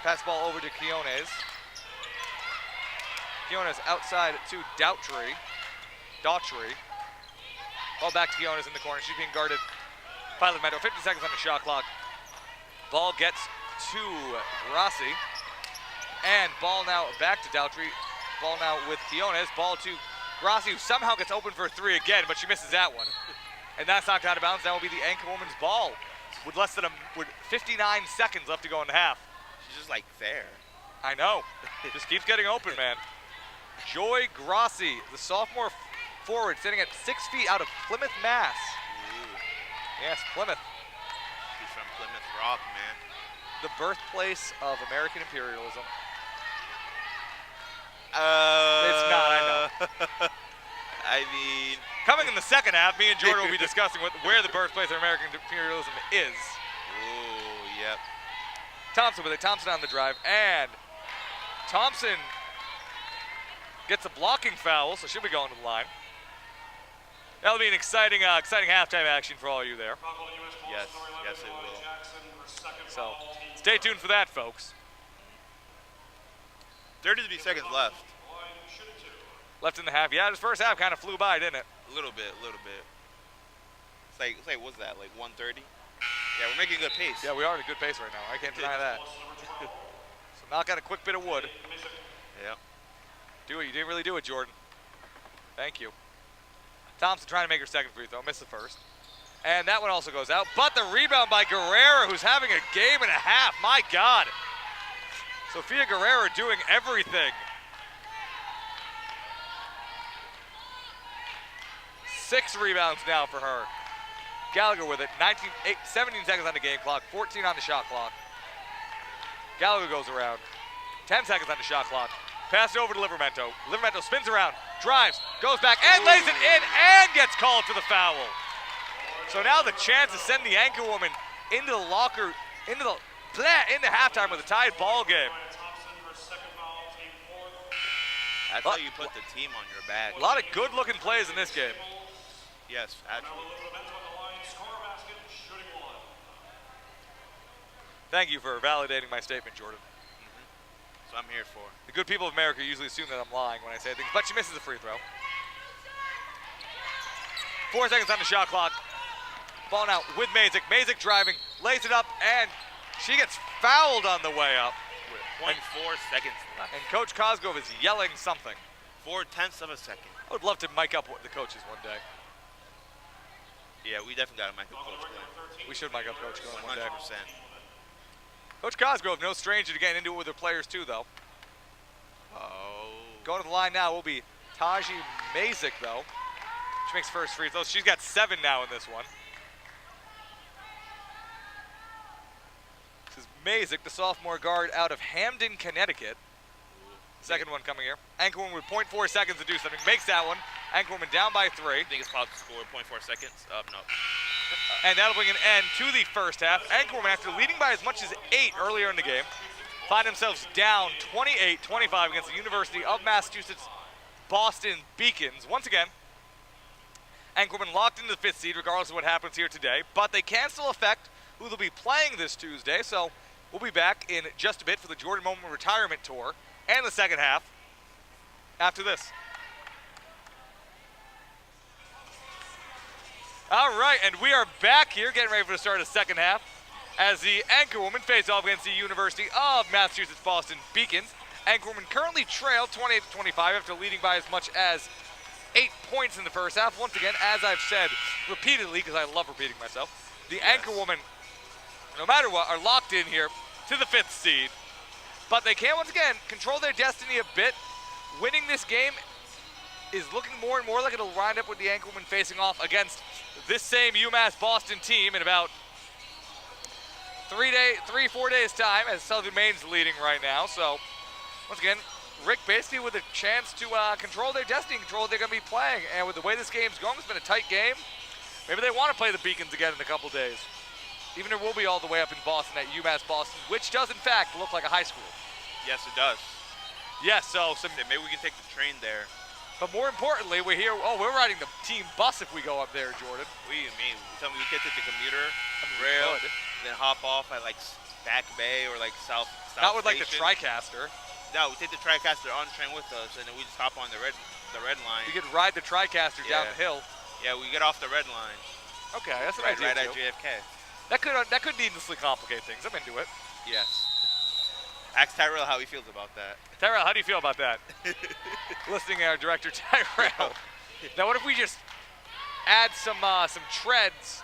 Pass ball over to Keones. Keones outside to Daughtry. Ball back to Keones in the corner. She's being guarded by Livermento. 50 seconds on the shot clock. Ball gets to Grassi. And ball now back to Daughtry. Ball now with Keones. Ball to Grassi, who somehow gets open for a 3 again, but she misses that one. And that's knocked out of bounds. That will be the Anchorwoman's ball with with 59 seconds left to go in the half. She's just like fair. I know. Just keeps getting open, man. Joy Grassi, the sophomore forward, sitting at 6 feet out of Plymouth, Mass. Ooh. Yes, Plymouth. She's from Plymouth Rock, man. The birthplace of American imperialism. It's not, I know. I mean, Coming in the second half, me and Jordan will be discussing where the birthplace of American imperialism is. ooh, yep. Thompson with it. Thompson on the drive. And Thompson gets a blocking foul, so she'll be going to the line. That'll be an exciting halftime action for all you there. Yes, yes it will. So stay tuned for that, folks. 33 seconds left. Left in the half. Yeah, this first half kind of flew by, didn't it? A little bit. It's like what's that? Like 1:30? Yeah, we're making good pace. Yeah, we are at a good pace right now. I can't deny that. So knock out a quick bit of wood. Yep. Do it. You didn't really do it, Jordan. Thank you. Thompson trying to make her second free throw. Missed the first. And that one also goes out. But the rebound by Guerrera, who's having a game and a half. My God. Sofia Guerrera doing everything. 6 rebounds now for her. Gallagher with it. 17 seconds on the game clock. 14 on the shot clock. Gallagher goes around. 10 seconds on the shot clock. Pass it over to Livermento. Livermento spins around, drives, goes back, and lays it in, and gets called to the foul. So now the chance to send the Anchorwoman into the locker, into the halftime with a tied ball game. That's how you put the team on your back. A lot of good-looking plays in this game. Yes, actually. Thank you for validating my statement, Jordan. That's what I'm here for. The good people of America usually assume that I'm lying when I say things, but she misses a free throw. 4 seconds on the shot clock. Ball now with Mazik. Mazik driving, lays it up, and she gets fouled on the way up. With 0.4 seconds left. And Coach Cosgrove is yelling something. 0.4 of a second. I would love to mic up the coaches one day. Yeah, we definitely got to mic up Coach Glenn. We should mic up Coach Glenn one day. 100%. Coach Cosgrove, no stranger to getting into it with her players too, though. Oh. Going to the line now will be Taji Mazik, though. She makes first free throw. She's got 7 now in this one. This is Mazik, the sophomore guard out of Hamden, Connecticut. Second one coming here. Anchorwoman with 0.4 seconds to do something. Makes that one. Anchorwoman down by 3. I think it's about to score 0.4 seconds. No. And that'll bring an end to the first half. Anchorwoman, after leading by as much as 8 earlier in the game, find themselves down 28-25 against the University of Massachusetts Boston Beacons. Once again, Anchorwoman locked into the 5th seed regardless of what happens here today, but they can still affect who they'll be playing this Tuesday, so we'll be back in just a bit for the Jordan Moment Retirement Tour and the second half after this. All right, and we are back here getting ready for the start of the second half as the Anchorwoman face off against the University of Massachusetts Boston Beacons. Anchorwoman currently trailed 28-25 after leading by as much as 8 points in the first half. Once again, as I've said repeatedly, because I love repeating myself, the Anchorwoman, no matter what, are locked in here to the 5th seed. But they can, once again, control their destiny a bit. Winning this game is looking more and more like it'll wind up with the Anchorwoman facing off against this same UMass Boston team in about 4 days time, as Southern Maine's leading right now. So, once again, RIC basically with a chance to control their destiny, control what they're going to be playing. And with the way this game's going, it's been a tight game. Maybe they want to play the Beacons again in a couple days. Even if we'll be all the way up in Boston at UMass Boston, which does in fact look like a high school. Yes, it does. Yes, so maybe we can take the train there. But more importantly, we're here. Oh, we're riding the team bus if we go up there, Jordan. What do you mean? You tell me we get to the commuter rail, then hop off at like Back Bay or like South Not with Station. like the TriCaster. No, we take the TriCaster on the train with us, and then we just hop on the red line. You could ride the TriCaster down the hill. Yeah, we get off the red line. Okay, that's an right, idea right too. at JFK. That could needlessly complicate things. I'm into it. Yes. Ask Tyrell how he feels about that. Tyrell, how do you feel about that? Listening to our director, Tyrell. Now, what if we just add some treads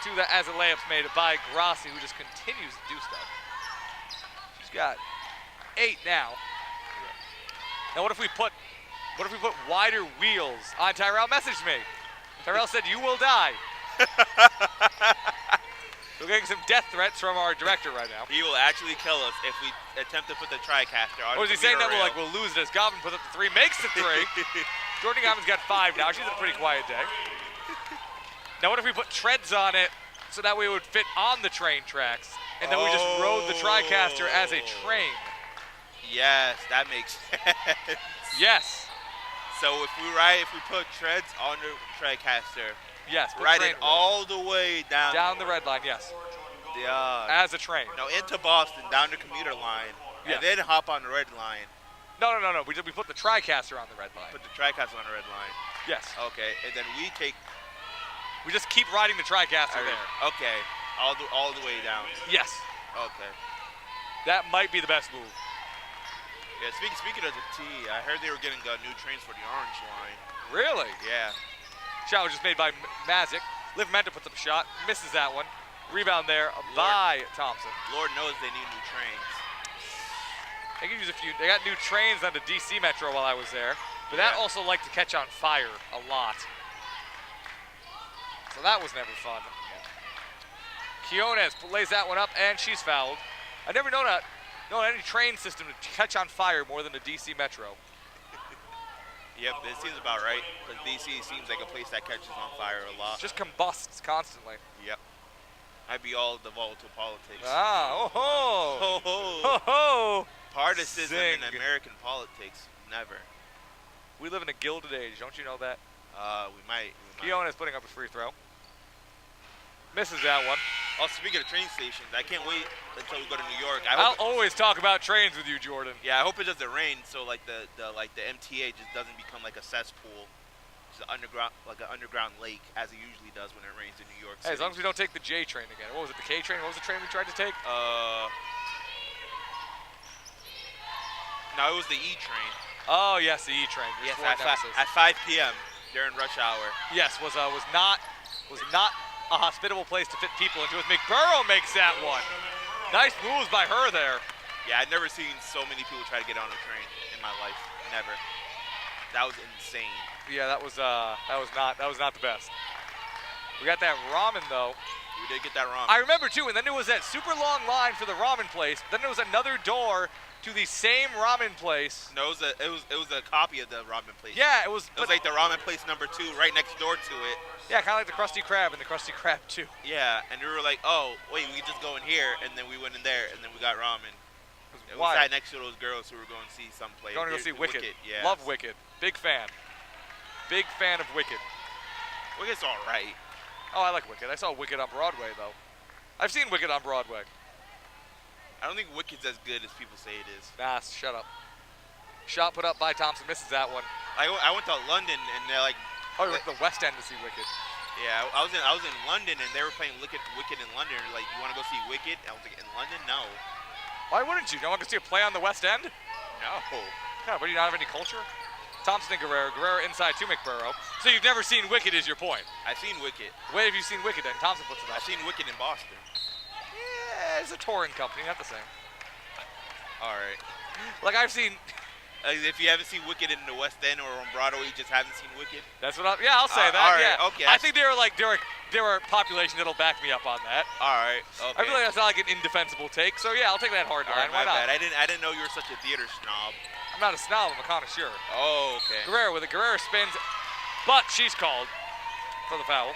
to the as a layups made by Grassi, who just continues to do stuff. She's got 8 now. Now, what if we put wider wheels on Tyrell? Message me. Tyrell said, "You will die." We're getting some death threats from our director right now. He will actually kill us if we attempt to put the TriCaster on. Or is he saying that we'll lose it as Goffin puts up the 3, makes the 3. Jordan Goffin's got 5 now. She's had a pretty quiet day. Now what if we put treads on it so that way it would fit on the train tracks, and then we just rode the TriCaster as a train? Yes, that makes sense. Yes. So if we put treads on the TriCaster, yes, ride it all the way down the red line, yes. Yeah. As a train. No, into Boston, down the commuter line, and then hop on the red line. No. We put the TriCaster on the red line. Put the TriCaster on the red line. Yes. Okay, and then we just keep riding the TriCaster there. Okay, all the way down. Yes. Okay. That might be the best move. Yeah, speaking of the T, I heard they were getting new trains for the Orange Line. Really? Yeah. Shot was just made by Mazik. Liv Menta puts up a shot, misses that one. Rebound there by Thompson. Lord knows they need new trains. They could use a few. They got new trains on the DC Metro while I was there, but that also liked to catch on fire a lot. So that was never fun. Quiones lays that one up, and she's fouled. I never known any train system to catch on fire more than the DC Metro. Yep, this seems about right, because DC seems like a place that catches on fire a lot. Just combusts constantly. Yep. I'd be all the volatile politics. Ah, oh-ho. Ho-ho. Ho-ho. Partisanship in American politics, never. We live in a gilded age, don't you know that? We might. Quiones putting up a free throw. Misses that one. Oh, speaking of train stations, I can't wait until we go to New York. I'll always talk about trains with you, Jordan. Yeah, I hope it doesn't rain, so like the MTA just doesn't become like a cesspool, just an underground lake as it usually does when it rains in New York City. Hey, as long as we don't take the J train again. What was it? The K train? What was the train we tried to take? No, it was the E train. Oh yes, the E train. Yes, at 5 p.m. during rush hour. Yes, was not a hospitable place to fit people into. As McBurrow makes that one. Nice moves by her there. Yeah, I've never seen so many people try to get on a train in my life. Never. That was insane. Yeah, that was not the best. We got that ramen though. We did get that ramen. I remember too, and then there was that super long line for the ramen place. Then there was another door to the same ramen place. No, it was a copy of the ramen place. Yeah, it was. It was like the ramen place number 2, right next door to it. Yeah, kind of like the Krusty Krab and the Krusty Krab 2. Yeah, and we were like, oh, wait, we could just go in here, and then we went in there, and then we got ramen. We sat next to those girls who were going to see some play. Going to go see Wicked. Yeah. Love Wicked. Big fan. Big fan of Wicked. Wicked's all right. Oh, I like Wicked. I saw Wicked on Broadway though. I've seen Wicked on Broadway. I don't think Wicked's as good as people say it is. Nah, shut up. Shot put up by Thompson, misses that one. I went to London and they're like. Oh, you went to the West End to see Wicked. Yeah, I was in London and they were playing Wicked in London. Like, you want to go see Wicked? I was like, in London? No. Why wouldn't you? Don't want to see a play on the West End? No. Yeah, but do you not have any culture? Thompson and Guerrero. Guerrero inside to McBurrow. So you've never seen Wicked is your point. I've seen Wicked. Where have you seen Wicked then? Thompson puts it up. I've seen Wicked in Boston. Yeah, it's a touring company, not the same. All right. Like I've seen. If you haven't seen Wicked in the West End or on Broadway, you just haven't seen Wicked. That's what yeah, I'll say that. All right, yeah. okay. I think there are population that'll back me up on that. All right. Okay. I feel like that's not like an indefensible take. So yeah, I'll take that hard line. Why not? Bad. I didn't know you were such a theater snob. I'm not a snob. I'm a connoisseur. Oh, okay. Guerrero with it. Guerrero spins, but she's called for the foul.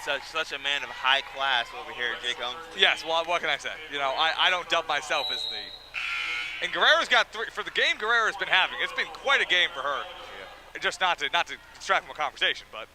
Such a man of high class over here, Jake Elmsley. Yes. Well, what can I say? You know, I don't dub myself as the. And Guerrero's got 3 for the game Guerrero's been having. It's been quite a game for her. Yeah. Just not to distract from a conversation, but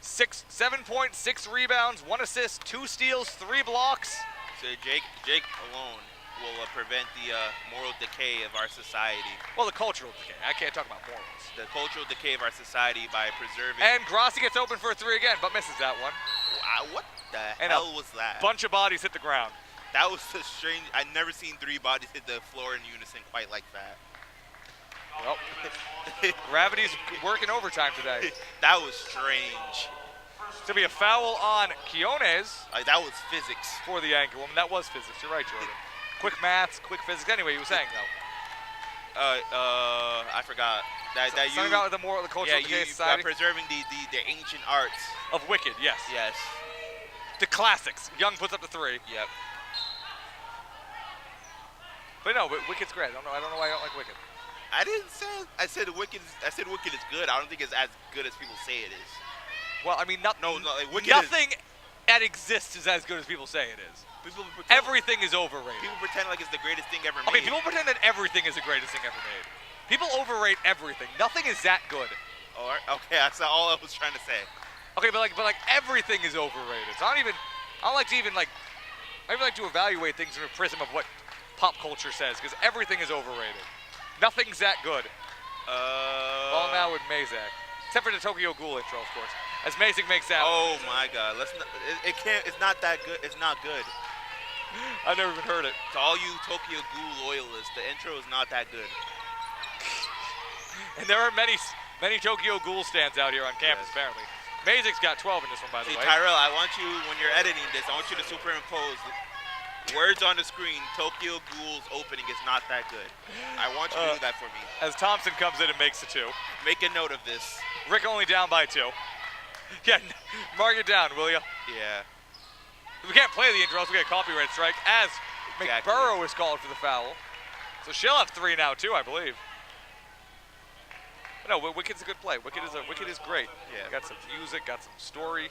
7 points, 6 rebounds, 1 assist, 2 steals, 3 blocks. So Jake alone will prevent the moral decay of our society. Well, the cultural decay. I can't talk about morals. The cultural decay of our society by preserving. And Grossi gets open for a 3 again, but misses that one. Wow, what the and hell was that? Bunch of bodies hit the ground. That was so strange. I've never seen 3 bodies hit the floor in unison quite like that. Well, gravity's working overtime today. That was strange. To be a foul on Quiones. That was physics. For the anchor woman. That was physics. You're right, Jordan. Quick maths, quick physics. Anyway, you were saying, though. I forgot. Something about the moral, the cultural decay of society? Preserving the ancient arts. Of Wicked, yes. Yes. The classics. Young puts up the 3. Yep. But no, Wicked's great. I don't know why I don't like Wicked. I didn't say. I said Wicked is good. I don't think it's as good as people say it is. Well, I mean, like nothing that exists is as good as people say it is. Everything is overrated. People pretend like it's the greatest thing ever made. Okay, people pretend that everything is the greatest thing ever made. People overrate everything. Nothing is that good. Oh, okay, that's all I was trying to say. Okay, but like everything is overrated. So I don't like to evaluate things through a prism of what pop culture says, because everything is overrated. Nothing's that good. Well, now with Mazak, except for the Tokyo Ghoul intro, of course. As Mazak makes that. Oh my God! It can't. It's not that good. It's not good. I've never even heard it. To all you Tokyo Ghoul loyalists, the intro is not that good. And there are many Tokyo Ghoul stands out here on campus, apparently. Mazak's got 12 in this one, by the way. Tyrell, I want you, when you're editing this, I want you to superimpose words on the screen. Tokyo Ghoul's opening is not that good. I want you to do that for me. As Thompson comes in and makes the 2. Make a note of this. Rick only down by 2. Yeah, mark it down, will you? Yeah. We can't play the intro, else we get a copyright strike, as McBurrow is called for the foul. So she'll have 3 now, too, I believe. But no, Wicked's a good play. Wicked is great. Yeah. Got some music, got some story.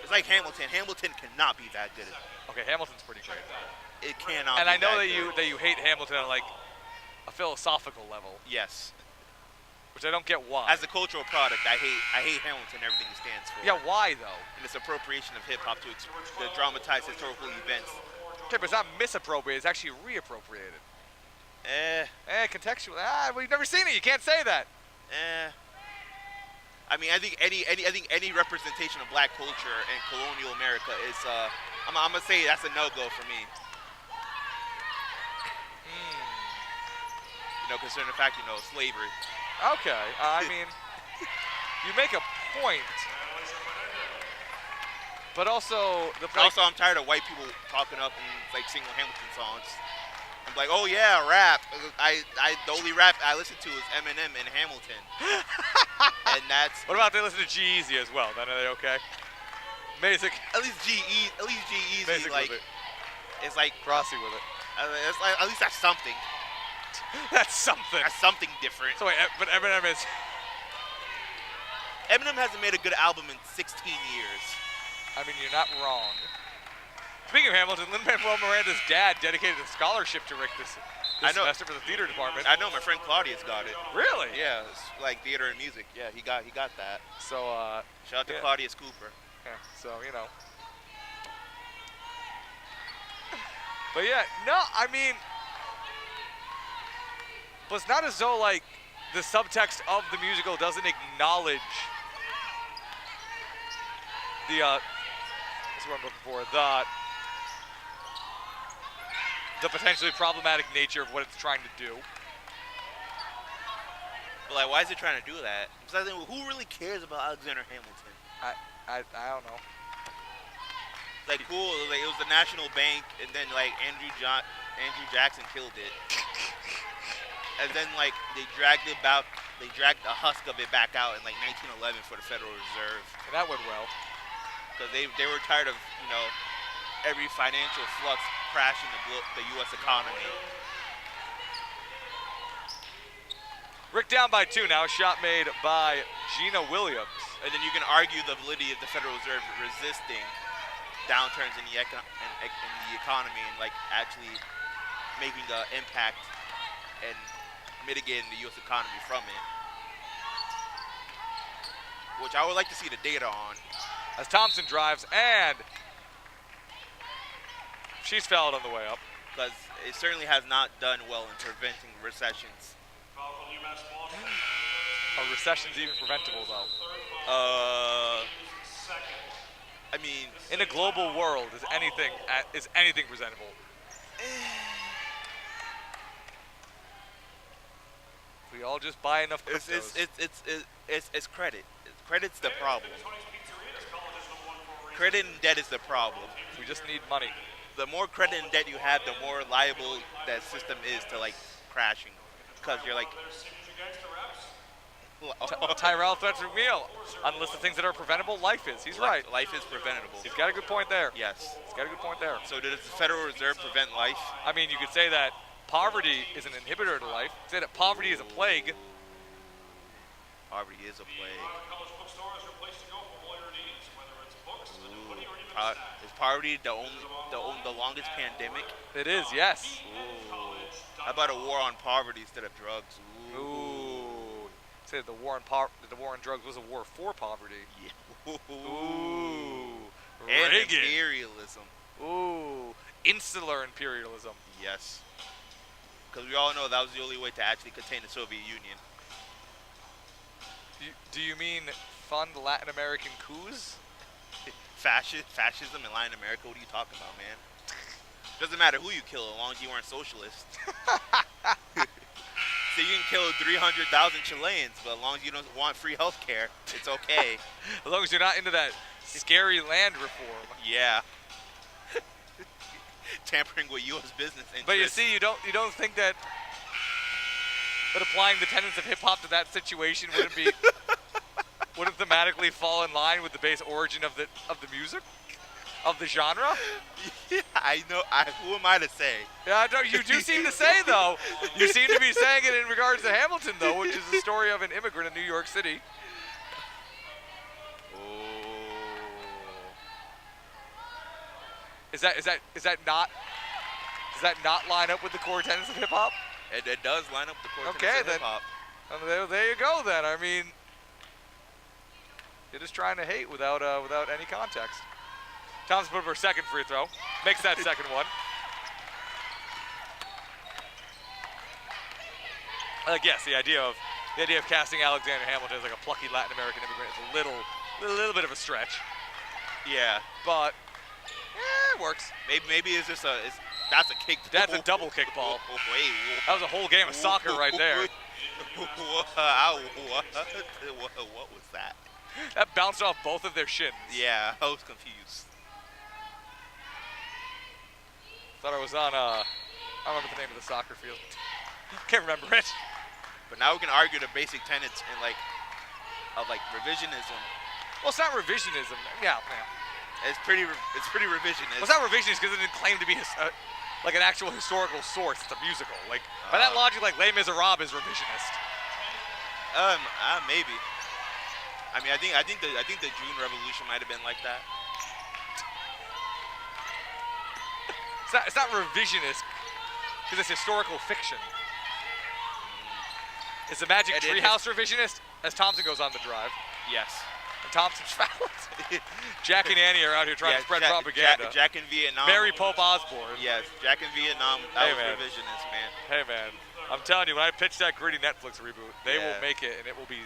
It's like Hamilton. Hamilton cannot be that good. Okay, Hamilton's pretty great. It cannot. And be I know that that you hate Hamilton on like a philosophical level. Yes. Which I don't get why. As a cultural product, I hate Hamilton, everything it stands for. Yeah, why though? And its appropriation of hip hop to dramatize historical events. Okay, but it's not misappropriated, it's actually reappropriated. Contextual. We've never seen it, you can't say that. I mean, I think any representation of black culture in colonial America is I'm gonna say that's a no-go for me. You know, considering the fact, slavery. Okay, I mean, you make a point, but also Also, I'm tired of white people talking up and like singing Hamilton songs. I'm like, oh yeah, rap. The only rap I listen to is Eminem and Hamilton, and that's What about they listen to G-Eazy as well? Then are they okay? Basic. at least G-Eazy Basic like with it. it's like Crossy with it. it's like at least that's something. That's something. That's something different. So wait, but Eminem hasn't made a good album in 16 years. I mean, you're not wrong. Speaking of Hamilton, Lin-Manuel Miranda's dad dedicated a scholarship to Rick this semester for the theater department. I know my friend Claudius got it. Really? Yeah, it's like theater and music. Yeah, he got that. So, Shout out to yeah. Claudius Cooper. Yeah, so, you know. But yeah, no, I mean, but it's not as though, like, the subtext of the musical doesn't acknowledge the, that's what I'm looking for, the potentially problematic nature of what it's trying to do. But like, why is it trying to do that? Because I think, who really cares about Alexander Hamilton? I don't know. Like, cool, like it was the National Bank, and then like Andrew Jackson killed it, and then like they dragged the husk of it back out in like 1911 for the Federal Reserve. And that went well. Because they were tired of, you know, every financial flux crashing the U.S. economy. Rick down by 2 now. Shot made by Gina Williams. And then you can argue the validity of the Federal Reserve resisting downturns in the economy and like actually making an impact and mitigating the U.S. economy from it, which I would like to see the data on. As Thompson drives, and she's fouled on the way up. Because it certainly has not done well in preventing recessions. A recession's even preventable, though. I mean, in a global world, is anything presentable? We all just buy enough cryptos. It's credit. Credit's the problem. Credit and debt is the problem. We just need money. The more credit and debt you have, the more liable that system is to like crashing. Because you're like, Tyrell threats McNeil. Unless the things that are preventable, life is. He's right. Life is preventable. He's got a good point there. Yes. He's got a good point there. So does the Federal Reserve prevent life? I mean, you could say that poverty is an inhibitor to life. Say that poverty is a plague. Poverty is a plague. Is poverty the longest pandemic? It is, yes. Ooh. How about a war on poverty instead of drugs? Ooh. Say that the war on drugs was a war for poverty. Yeah. Ooh. And Reagan. imperialism. Ooh. Insular imperialism. Yes. Because we all know that was the only way to actually contain the Soviet Union. Do you mean fund Latin American coups? Fascism in Latin America? What are you talking about, man? Doesn't matter who you kill as long as you aren't socialist. So you can kill 300,000 Chileans, but as long as you don't want free health care, it's okay. As long as you're not into that scary land reform. Yeah. Tampering with U.S. business interests. But you see, you don't think that applying the tenets of hip hop to that situation wouldn't thematically fall in line with the base origin of the music, of the genre? Yeah, I know. Who am I to say? Yeah, you do seem to say, though. You seem to be saying it in regards to Hamilton, though, which is the story of an immigrant in New York City. Is that not line up with the core tenets of hip hop? It does line up with the core tenets of hip hop. There you go then. I mean, you're just trying to hate without any context. Thompson put up her second free throw. Makes that second one. Yes, the idea of casting Alexander Hamilton as like a plucky Latin American immigrant is a little bit of a stretch. Yeah, but it works. Maybe it's just that's a kick. That's a double kick ball. That was a whole game of soccer right there. What was that? That bounced off both of their shins. Yeah, I was confused. Thought I was on I don't remember the name of the soccer field. Can't remember it. But now we can argue the basic tenets and of revisionism. Well, it's not revisionism. Yeah, man. It's pretty revisionist. Well, it's not revisionist because it didn't claim to be like an actual historical source. It's a musical. Like by that logic, like Les Miserables is revisionist. Maybe. I mean, I think the June Revolution might have been like that. It's not revisionist because it's historical fiction. Is the Magic Treehouse revisionist as Thompson goes on the drive? Yes. And Thompson's fouled. Jack and Annie are out here trying to spread propaganda. Jack in Vietnam. Mary Pope Osborne. Yes, Jack in Vietnam. That was revisionist, man. Hey, man. I'm telling you, when I pitch that gritty Netflix reboot, they will make it, and it will be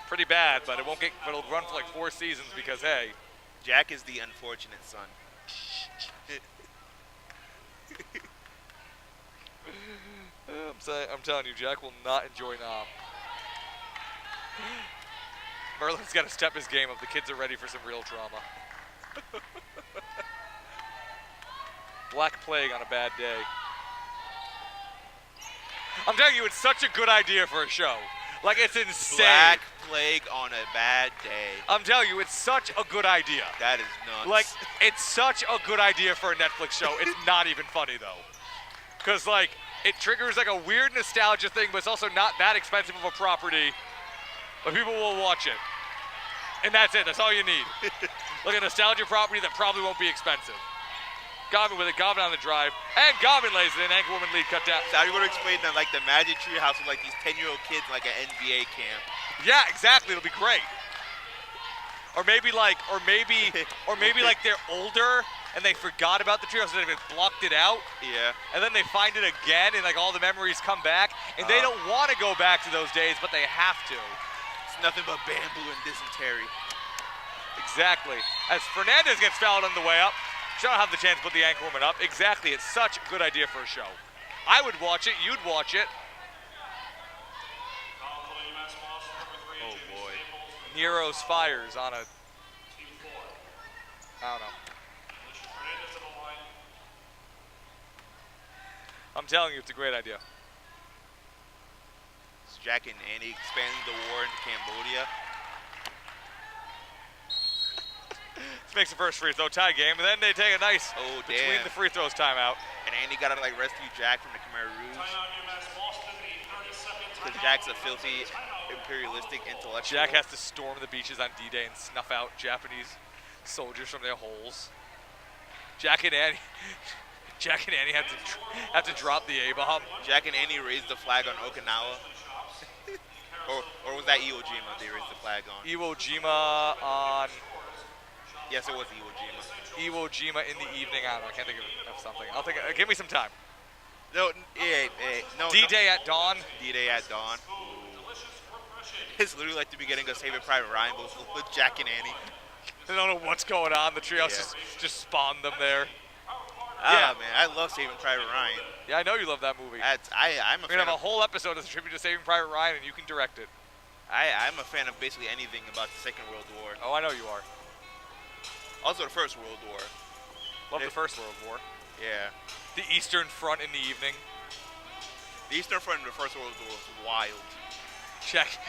pretty bad, but it'll run for like 4 seasons because, hey. Jack is the unfortunate son. I'm telling you, Jack will not enjoy Nam. Merlin's got to step his game up. The kids are ready for some real drama. Black Plague on a bad day. I'm telling you, it's such a good idea for a show. Like, it's insane. Black Plague on a bad day. I'm telling you, it's such a good idea. That is nuts. Like, it's such a good idea for a Netflix show. It's not even funny, though. Because, like, it triggers, like, a weird nostalgia thing, but it's also not that expensive of a property. But people will watch it. And that's it. That's all you need. Like a nostalgia property that probably won't be expensive. Goblin with it. Goblin on the drive. And Goblin lays it in. Anchorwoman lead cut down. So how are you going to explain that, like, the Magic Treehouse with, like, these 10-year-old kids in, like, an NBA camp? Yeah, exactly. It'll be great. Or maybe like they're older and they forgot about the treehouse and they've blocked it out. Yeah. And then they find it again and like all the memories come back and they don't want to go back to those days, but they have to. It's nothing but bamboo and dysentery. Exactly. As Fernandez gets fouled on the way up, she'll have the chance to put the Anchorwoman up. Exactly. It's such a good idea for a show. I would watch it. You'd watch it. Oh boy. Nero's fires on a. I don't know. I'm telling you, it's a great idea. It's Jack and Annie expanding the war into Cambodia. This makes the first free throw tie game, and then they take a nice between the free throws timeout. And Andy got to like rescue Jack from the Khmer Rouge. Because Jack's a filthy, imperialistic intellectual. Jack has to storm the beaches on D-Day and snuff out Japanese soldiers from their holes. Jack and Annie have to drop the A-bomb. Jack and Annie raised the flag on Okinawa. or was that Iwo Jima they raised the flag on? Iwo Jima on... Yes, it was Iwo Jima. Iwo Jima in the evening. I don't know. I can't think of something. I'll think. Give me some time. No, no. D-Day at dawn. D-Day at dawn. It's literally like the beginning of Saving Private Ryan, but with Jack and Annie. They don't know what's going on. The treehouse just spawned them there. Yeah, man, I love Saving Private Ryan. Yeah, I know you love that movie. I'm a We're gonna have a whole episode as a tribute to Saving Private Ryan, and you can direct it. I'm a fan of basically anything about the Second World War. Oh, I know you are. Also the First World War. Love the First World War. Yeah. The Eastern Front in the evening. The Eastern Front in the First World War was wild.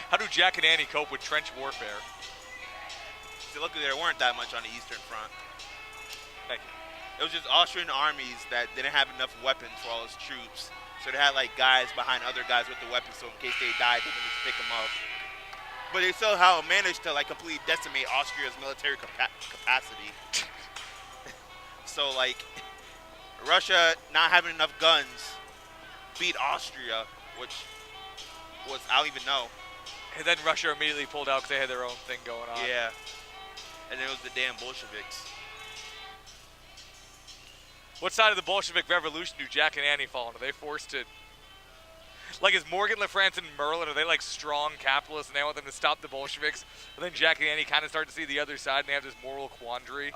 How do Jack and Annie cope with trench warfare? See, luckily there weren't that much on the Eastern Front. Thank you. It was just Austrian armies that didn't have enough weapons for all its troops. So they had like guys behind other guys with the weapons, so in case they died, they could just pick them up. But they somehow managed to like completely decimate Austria's military capacity. So like, Russia not having enough guns beat Austria, which was, I don't even know. And then Russia immediately pulled out because they had their own thing going on. Yeah. And then it was the damn Bolsheviks. What side of the Bolshevik Revolution do Jack and Annie fall on? Are they forced to... Like, is Morgan Le France and Merlin, are they like strong capitalists and they want them to stop the Bolsheviks? And then Jack and Annie kind of start to see the other side and they have this moral quandary.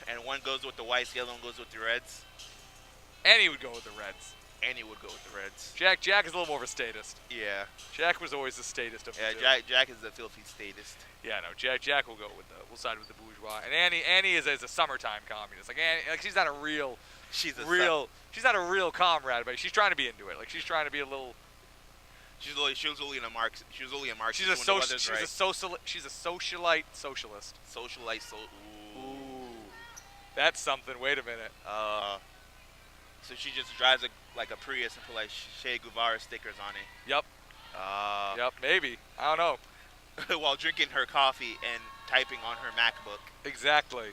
And one goes with the whites, the other one goes with the reds. Annie would go with the reds. Annie would go with the Reds. Jack is a little more of a statist. Yeah. Jack was always the statist of the two. Jack is the filthy statist. Yeah, no, Jack will side with the bourgeois. And Annie is a summertime communist. Like Annie, like she's not a real she's not a real comrade, but she's trying to be into it. Like she's trying to be a little. She was only a Marxist. She's a socialite socialist. Ooh, that's something. Wait a minute. So she just drives like a Prius and put like Che Guevara stickers on it. Yep. Yep. Maybe. I don't know. While drinking her coffee and typing on her MacBook. Exactly.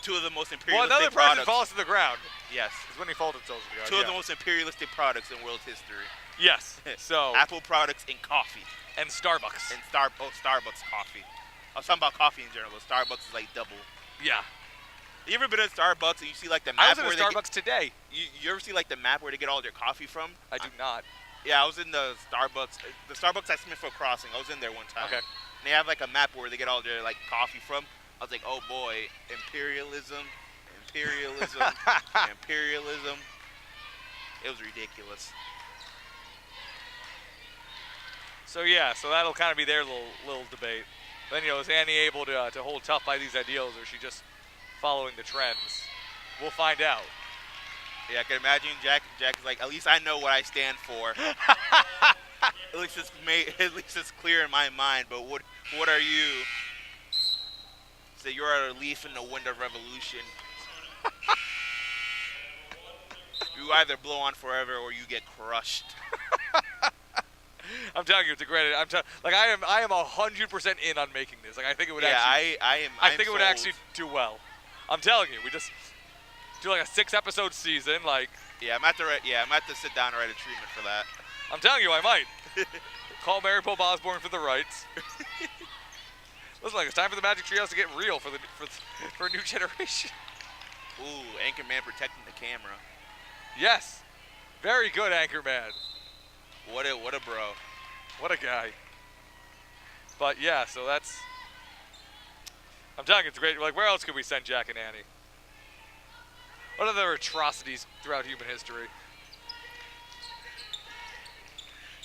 Two of the most imperialistic products. Well, another person falls to the ground. Yes. Is when he falls to the ground. Two of the most imperialistic products in world history. Yes. So Apple products and coffee. And Starbucks. And Starbucks coffee. I was talking about coffee in general, but Starbucks is like double. Yeah. You ever been at Starbucks and you see like the map? I was at Starbucks today. You ever see like the map where they get all their coffee from? I do not. Yeah, I was in the Starbucks at Smithfield Crossing. I was in there one time. Okay. And they have like a map where they get all their like coffee from. I was like, oh boy, imperialism. Imperialism. It was ridiculous. So yeah, so that'll kind of be their little debate. Then is Annie able to hold tough by these ideals, or is she just following the trends? We'll find out. Yeah, I can imagine Jack is like, at least I know what I stand for. At least it's clear in my mind. But what are you? So you're a leaf in the wind of revolution. You either blow on forever or you get crushed. I'm telling you, it's a great. I am 100% in on making this. Like I think it would actually. I think it would actually do well. I'm telling you, we just do like a 6-episode season. Like. Yeah, I'm at to sit down and write a treatment for that. I'm telling you, I might. Call Mary Pope Osborne for the rights. Listen, like it's time for the Magic Treehouse to get real for a new generation. Ooh, Anchorman protecting the camera. Yes, very good, Anchorman. What a bro. What a guy. But yeah, so that's. I'm telling you, it's great. Like, where else could we send Jack and Annie? What other atrocities throughout human history?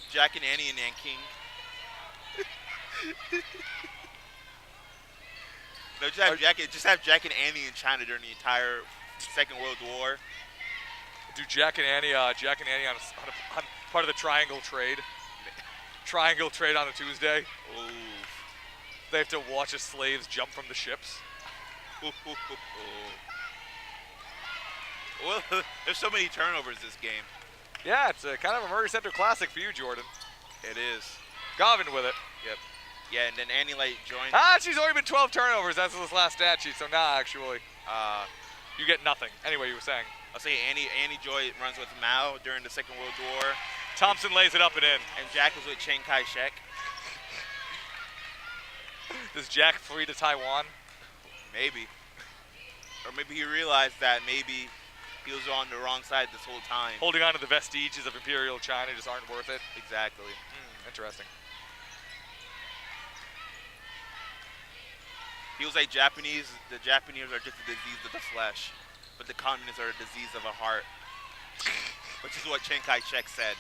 Jack and Annie and Nanking. No, just have Jack and Annie in China during the entire Second World War. Do Jack and Annie on part of the triangle trade. Triangle trade on a Tuesday. Ooh. They have to watch as slaves jump from the ships. Well, there's so many turnovers this game. Yeah, it's a kind of a Murray Center classic for you, Jordan. It is. Garvin with it. Yep. Yeah, and then Annie like joined. She's already been 12 turnovers. That's this last stat sheet. So actually, you get nothing. Anyway, you were saying. I'll say Annie Joy runs with Mao during the Second World War. Thompson lays it up and in. And Jack was with Chiang Kai-shek. Does Jack flee to Taiwan? Maybe. Or maybe he realized that maybe he was on the wrong side this whole time. Holding on to the vestiges of Imperial China just aren't worth it. Exactly. Interesting. He was like the Japanese are just a disease of the flesh, but the communists are a disease of the heart. Which is what Chiang Kai-shek said.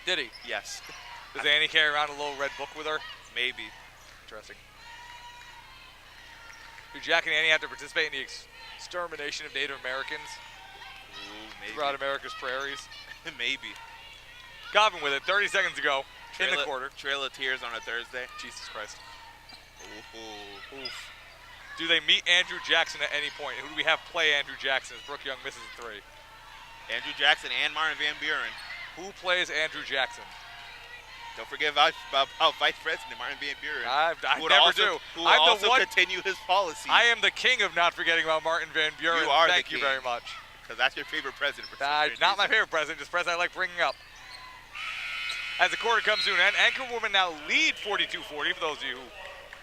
Did he? Yes. Does Annie carry around a little red book with her? Maybe. Interesting. Do Jack and Annie have to participate in the extermination of Native Americans? Ooh, maybe. Throughout America's prairies? Maybe. Garvin with it, 30 seconds to go in the quarter. Trail of Tears on a Thursday. Jesus Christ. Ooh. Oof. Do they meet Andrew Jackson at any point? Who do we have play Andrew Jackson as Brooke Young misses a 3? Andrew Jackson and Martin Van Buren. Who plays Andrew Jackson? Don't forget about Vice President Martin Van Buren. I never do. Who will also continue his policy. I am the king of not forgetting about Martin Van Buren. You are Thank the king. you very much. Because that's your favorite president. Not my favorite president, just president I like bringing up. As the quarter comes to an end, Anchorwoman now lead 42-40 for those of you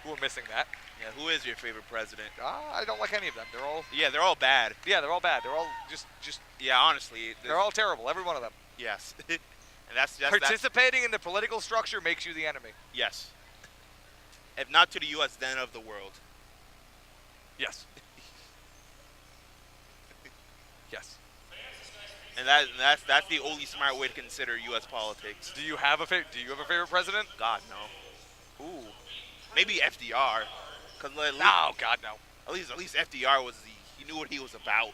who are missing that. Yeah, who is your favorite president? I don't like any of them. They're all. Yeah, they're all bad. Yeah, they're all bad. They're all just. Yeah, honestly. They're all terrible. Every one of them. Yes. And that's participating in the political structure makes you the enemy. Yes. If not to the U.S., then of the world. Yes. Yes. And that's the only smart way to consider U.S. politics. Do you have a favorite president? God, no. Ooh. Maybe FDR. Cause No, God, no. At least FDR he knew what he was about.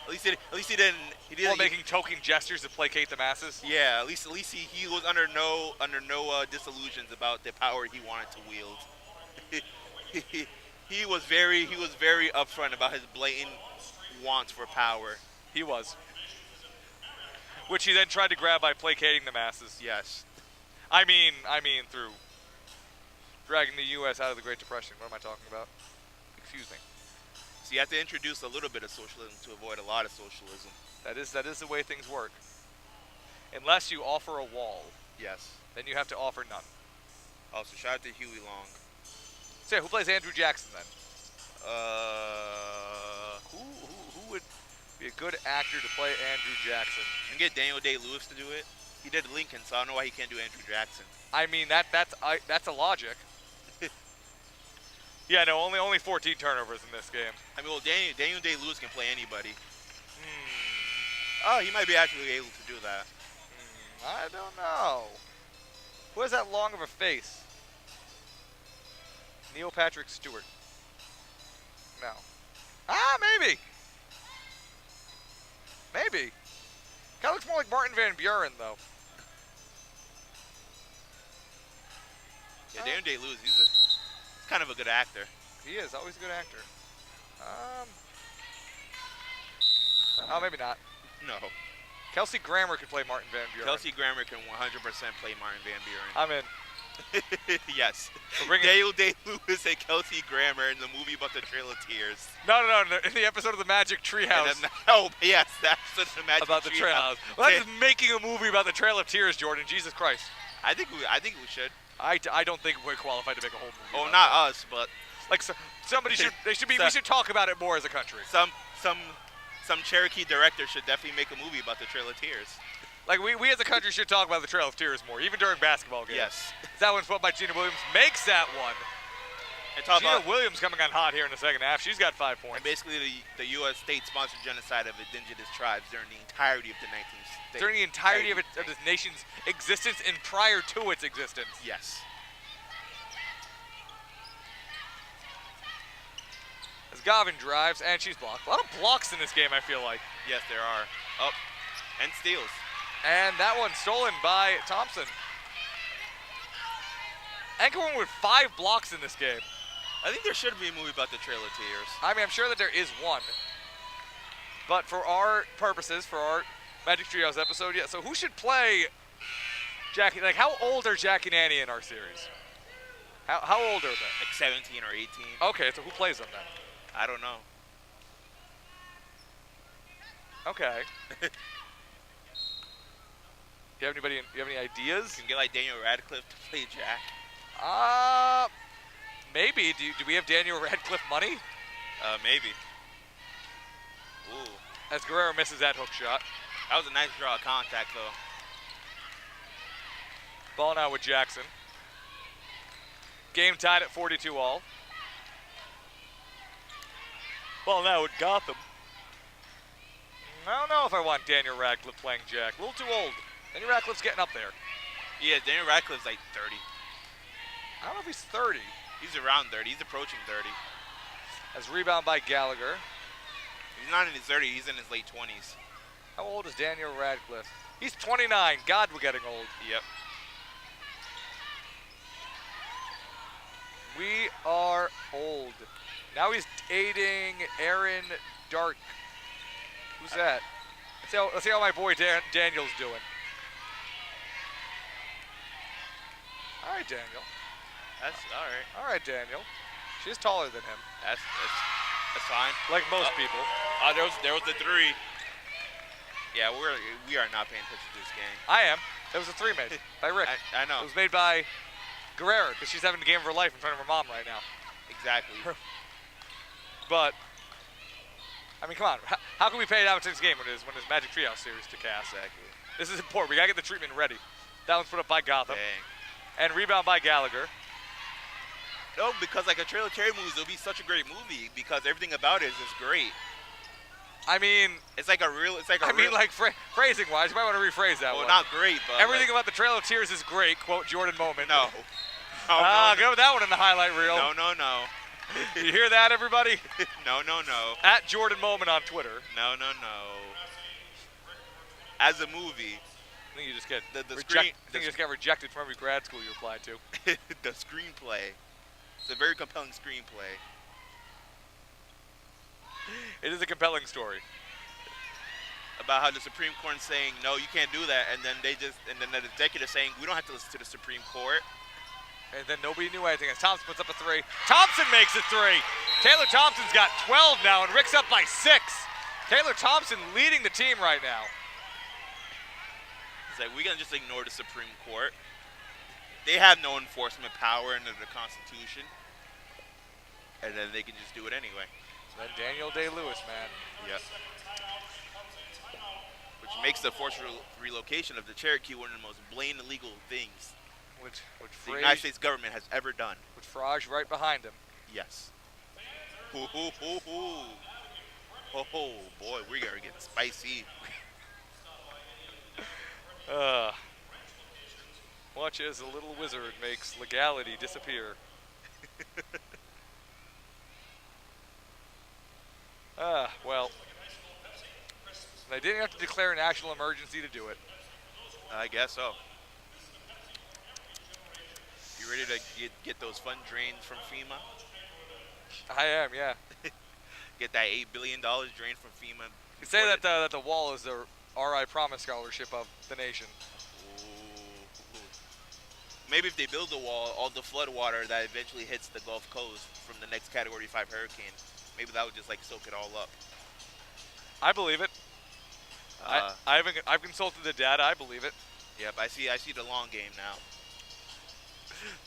At least he didn't. While making token gestures to placate the masses. Yeah, at least he was under no disillusions about the power he wanted to wield. he was very upfront about his blatant wants for power. He was. Which he then tried to grab by placating the masses. Yes. I mean through dragging the U.S. out of the Great Depression. What am I talking about? Excuse me. So you have to introduce a little bit of socialism to avoid a lot of socialism. That is the way things work. Unless you offer a wall, Yes. then you have to offer none. Also, shout out to Huey Long. So who plays Andrew Jackson then? Who would be a good actor to play Andrew Jackson? You can get Daniel Day-Lewis to do it. He did Lincoln, so I don't know why he can't do Andrew Jackson. I mean that's a logic. Yeah, no, only 14 turnovers in this game. I mean, well, Daniel Day-Lewis can play anybody. Oh, he might be actually able to do that. I don't know. Who has that long of a face? Neil Patrick Stewart. No. Maybe. Maybe. Kind of looks more like Martin Van Buren, though. Yeah, Daniel Day-Lewis, he's kind of a good actor. He is, always a good actor. Oh, maybe not. No. Kelsey Grammer could play Martin Van Buren. Kelsey Grammer can 100% play Martin Van Buren. I'm in. Yes. We're bringing Daniel Day-Lewis and Kelsey Grammer in the movie about the Trail of Tears. No. In the episode of the Magic Treehouse. Oh, yes, that's the Magic about the Treehouse. Well, that's just making a movie about the Trail of Tears, Jordan. Jesus Christ. I think we should. I don't think we're qualified to make a whole movie. Oh, about not that. us, but Like somebody should. We should talk about it more as a country. Some Cherokee director should definitely make a movie about the Trail of Tears. Like we as a country should talk about the Trail of Tears more, even during basketball games. Yes. That one's put by Gina Williams. Makes that one. And talk Gina about Williams coming on hot here in the second half. She's got 5 points. and basically the U.S. state-sponsored genocide of indigenous tribes during the entirety of the 19th. During the entirety of this nation's existence and prior to its existence. Yes. As Gavin drives, and she's blocked. A lot of blocks in this game, I feel like. Yes, there are. Oh, and steals. And that one stolen by Thompson. Anchorman with 5 blocks in this game. I think there should be a movie about the Trail of Tears. I mean, I'm sure that there is one. But for our purposes, for our Magic Treehouse episode, yeah. So who should play Jackie? Like, how old are Jackie and Annie in our series? How old are they? Like 17 or 18. Okay, so who plays them then? I don't know. Okay. You have any ideas? You can get like Daniel Radcliffe to play Jack. Maybe. Do we have Daniel Radcliffe money? Maybe. Ooh. As Guerrero misses that hook shot. That was a nice draw of contact, though. Ball now with Jackson. Game tied at 42 all. Ball now with Gotham. I don't know if I want Daniel Radcliffe playing Jack. A little too old. Daniel Radcliffe's getting up there. Yeah, Daniel Radcliffe's like 30. I don't know if he's 30. He's around 30. He's approaching 30. As rebound by Gallagher. He's not in his 30s. He's in his late 20s. How old is Daniel Radcliffe? He's 29. God, we're getting old. Yep. We are old. Now he's dating Aaron Dark. Who's that? Let's see how my boy Daniel's doing. All right, Daniel. That's all right. All right, Daniel. She's taller than him. That's fine. Like most people. There was the 3. Yeah, we are not paying attention to this game. I am. It was a 3 made by Rick. I know. It was made by Guerrero because she's having the game of her life in front of her mom right now. Exactly. But I mean, come on. How can we pay that much in this game when there's Magic Treehouse series to cast? Exactly. This is important. We gotta get the treatment ready. That one's put up by Gotham. Dang. And rebound by Gallagher. No, because like a Trail of Tears movie will be such a great movie because everything about it is just great. I mean, It's like a real. It's like a I mean, real. like phrasing wise, you might want to rephrase that well, one. not great, but Everything like, about the Trail of Tears is great. Quote Jordan Moment. no. No, Go with that one in the highlight reel. no. You hear that, everybody? No. At Jordan Moment on Twitter. No. As a movie, I think you just get The I think you just got rejected from every grad school you applied to. the screenplay. It's a very compelling screenplay. It is a compelling story. About how the Supreme Court is saying, no, you can't do that, and then the executive saying, we don't have to listen to the Supreme Court. And then nobody knew anything as Thompson puts up a 3. Thompson makes it 3. Taylor Thompson's got 12 now, and Rick's up by 6. Taylor Thompson leading the team right now. It's like, we're going to just ignore the Supreme Court. They have no enforcement power under the Constitution. And then they can just do it anyway. Then Daniel Day-Lewis, man. Yep. Which makes the forced relocation of the Cherokee one of the most blatant illegal things Which the United States government has ever done. With Farage right behind him. Yes. Ho, ho, ho, ho. Ho, ho, boy, we're going to get spicy. Watch as a little wizard makes legality disappear. Well, they didn't have to declare a national emergency to do it. I guess so. You ready to get those fund drains from FEMA? I am, yeah. Get that $8 billion drained from FEMA. You say that the wall is the RI Promise Scholarship of the nation. Ooh. Maybe if they build the wall, all the flood water that eventually hits the Gulf Coast from the next Category 5 hurricane, maybe that would just like soak it all up. I believe it. I've consulted the data. I believe it. Yep, I see the long game now.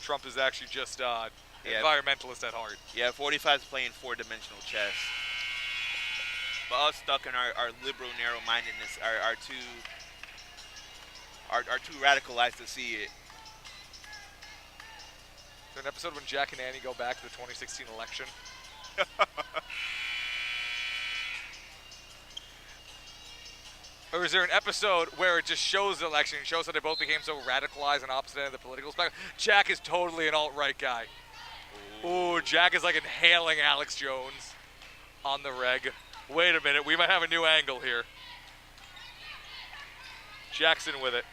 Trump is actually just environmentalist at heart. Yeah, 45 is playing four-dimensional chess. But us stuck in our liberal narrow-mindedness are too radicalized to see it. Is there an episode when Jack and Annie go back to the 2016 election? Or is there an episode where it just shows the election and shows how they both became so radicalized and opposite end of the political spectrum? Jack is totally an alt-right guy. Ooh, Jack is like inhaling Alex Jones on the reg. Wait a minute, we might have a new angle here. Jackson with it.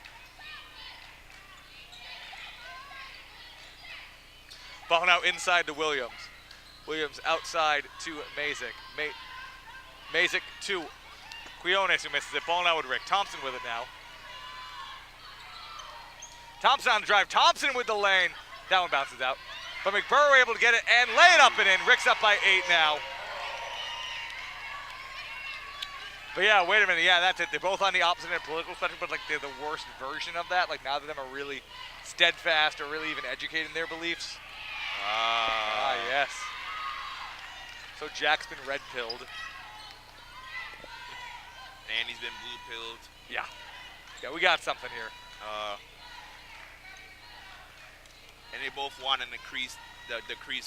Ball now inside to Williams. Williams outside to Mazik. Mazik to Quiones, who misses it. Ball now with Rick. Thompson with it now. Thompson on the drive. Thompson with the lane. That one bounces out. But McBurrow able to get it and lay it up and in. Rick's up by 8 now. But yeah, wait a minute. Yeah, that's it. They're both on the opposite end of political spectrum, but like they're the worst version of that. Like neither of them are really steadfast or really even educated in their beliefs. Yes. So Jack's been red-pilled. And he's been blue-pilled. Yeah. Yeah, we got something here. And they both want to decrease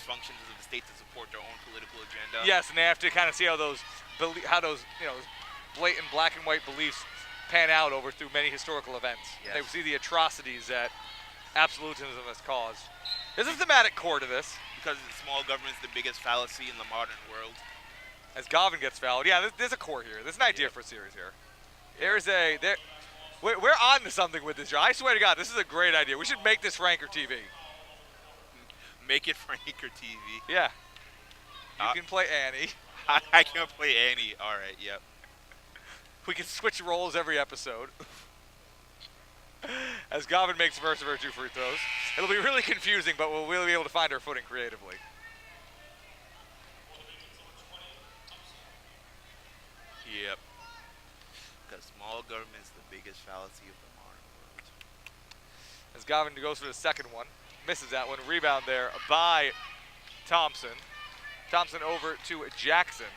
functions of the state to support their own political agenda. Yes, and they have to kind of see how those blatant black and white beliefs pan out over through many historical events. Yes. They see the atrocities that absolutism has caused. There's a thematic core to this. Because small government is the biggest fallacy in the modern world. As Gavin gets fouled, yeah, there's a core here. There's an idea for a series here. We're on to something with this, Joe. I swear to God, this is a great idea. We should make this Ranker TV. Make it Ranker TV. Yeah. You can play Annie. I can play Annie. All right, yep. We can switch roles every episode. As Gavin makes first of her 2 free throws. It'll be really confusing, but we'll really be able to find our footing creatively. Yep. Because small government is the biggest fallacy of the modern world. As Gavin goes for the second one. Misses that one. Rebound there by Thompson. Thompson over to Jackson.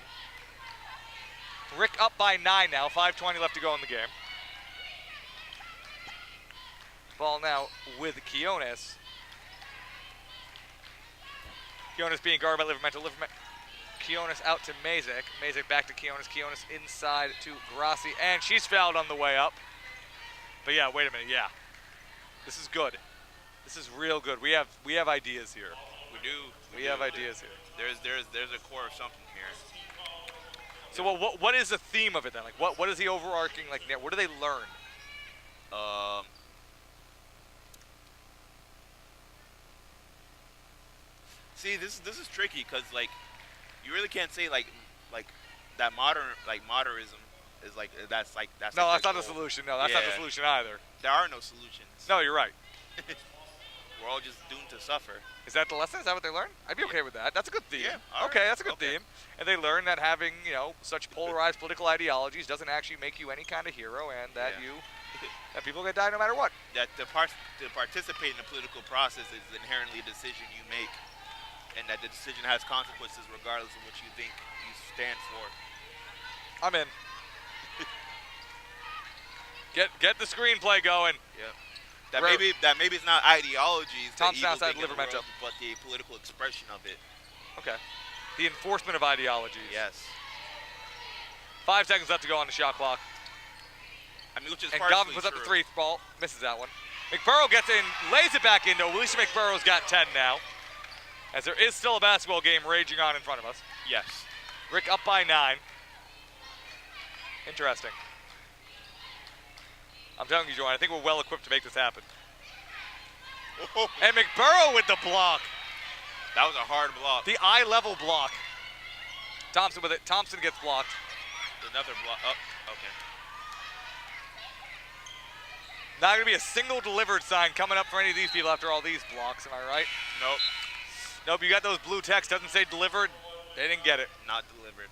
Rick up by 9 now. 5:20 left to go in the game. Ball now with Quiones. Quiones being guarded by Livermento. Kionis out to Mazik. Mazik back to Kionis. Kionis inside to Grassi, and she's fouled on the way up. But yeah, wait a minute. Yeah, this is good. This is real good. We have ideas here. We do. We have ideas here. There's a core of something here. So what is the theme of it then? Like what is the overarching like? What do they learn? See, this is tricky because like you really can't say like that modernism is like that's No, like that's not their the goal. solution. No, that's not the Yeah. solution either. There are no solutions. No, you're right. We're all just doomed to suffer. Is that the lesson? Is that what they learn? I'd be okay with that. That's a good theme. Yeah, all Okay, right. that's a good Okay. theme. And they learn that having, such polarized political ideologies doesn't actually make you any kind of hero, and that Yeah. that people get die no matter what. That to participate in the political process is inherently a decision you make, and that the decision has consequences regardless of what you think you stand for. I'm in. Get the screenplay going. Yep. That maybe it's not ideologies, the Thompson evil outside thing in the Livermento. world, but the political expression of it. Okay. The enforcement of ideologies. Yes. 5 seconds left to go on the shot clock. I mean, which is And partially Goffin puts up the true. 3 ball, misses that one. McBurrow gets in, lays it back into. Alicia McBurrow's got 10 now, as there is still a basketball game raging on in front of us. Yes. Rick up by 9. Interesting. I'm telling you, Joanne, I think we're well equipped to make this happen. Oh, And McBurrow with the block. that was a hard block. The eye-level block. Thompson with it. Thompson gets blocked. Another block. Oh, okay. Not going to be a single delivered sign coming up for any of these people after all these blocks. Am I right? Nope. Nope, you got those blue text. Doesn't say delivered. They didn't get it. Not delivered.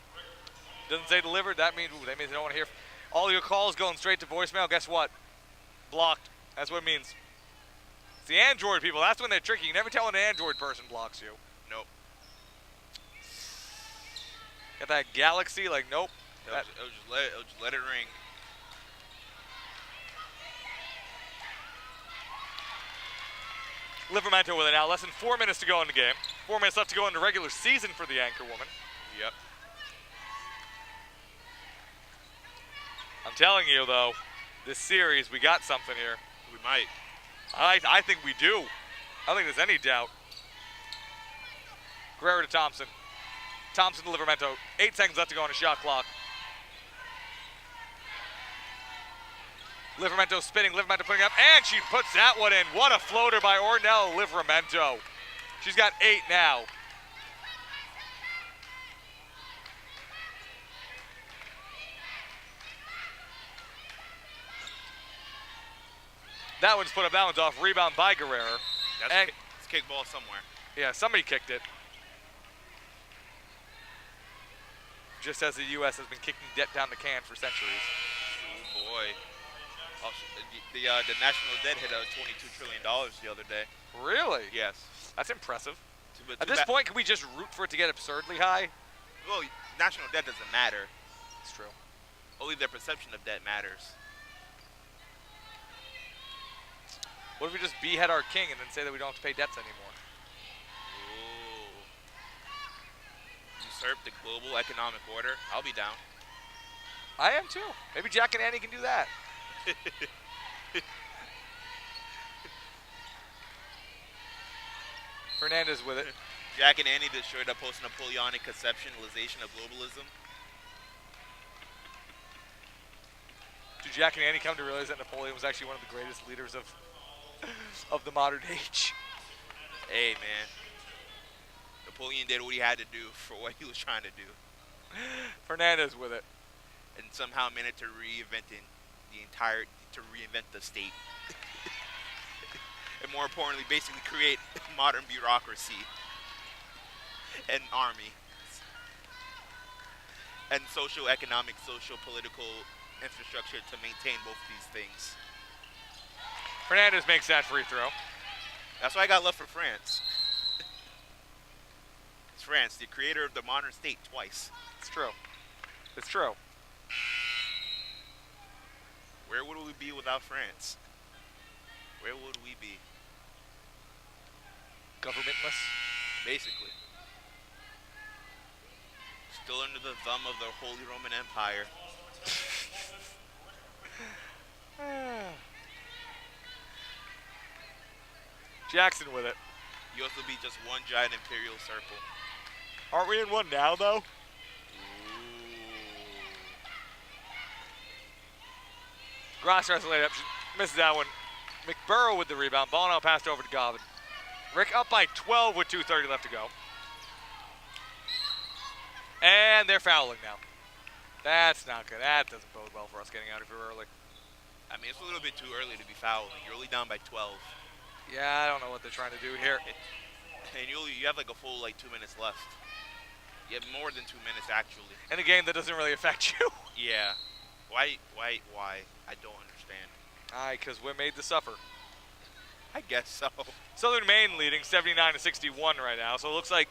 Doesn't say delivered. That means they don't want to hear. All your calls going straight to voicemail. Guess what? Blocked. That's what it means. It's the Android people. That's when they're tricky. You never tell when an Android person blocks you. Nope. Got that Galaxy? Like, nope. It'll just let it ring. Livermento with it now. Less than 4 minutes to go in the game. 4 minutes left to go in the regular season for the anchor woman. Yep. I'm telling you, though, this series, we got something here. We might. I think we do. I don't think there's any doubt. Guerrero to Thompson. Thompson to Livermento. 8 seconds left to go on the shot clock. Livermento spinning, Livermento putting up, and she puts that one in. What a floater by Ornell Livermento. She's got 8 now. That one's put up, that one's off. Rebound by Guerrero. It's kick ball somewhere. Yeah, somebody kicked it. Just as the U.S. has been kicking debt down the can for centuries. Oh boy. Also, the national debt hit $22 trillion the other day. Really? Yes. That's impressive. But At this point, can we just root for it to get absurdly high? well, national debt doesn't matter. It's true. Only their perception of debt matters. What if we just behead our king and then say that we don't have to pay debts anymore? Ooh. Usurp the global economic order. I'll be down. I am too. Maybe Jack and Annie can do that. Fernandez with it. Jack and Annie destroyed a post-Napoleonic conceptualization of globalism. Do Jack and Annie come to realize that Napoleon was actually one of the greatest leaders of the modern age? Hey, man. Napoleon did what he had to do for what he was trying to do. Fernandez with it. And somehow managed to reinvent the state. And more importantly, basically create modern bureaucracy and army. And socio-economic, socio-political infrastructure to maintain both these things. Fernandez makes that free throw. That's why I got love for France. It's France, the creator of the modern state, twice. It's true. It's true. Where would we be without France? Where would we be? Governmentless. Basically. Still under the thumb of the Holy Roman Empire. Jackson with it. You also be just one giant imperial circle. Aren't we in one now, though? Ooh. Gross tries to lay it up. She misses that one. McBurrow with the rebound. Ball now passed over to Gavin. Rick up by 12 with 2:30 left to go. And they're fouling now. That's not good. That doesn't bode well for us getting out of here early. I mean, it's a little bit too early to be fouling. You're only down by 12. Yeah, I don't know what they're trying to do here. And you have like a full 2 minutes left. You have more than 2 minutes actually. In a game that doesn't really affect you. Yeah. Why? I don't understand. Because we're made to suffer. I guess so. Southern Maine leading 79-61 right now. So it looks like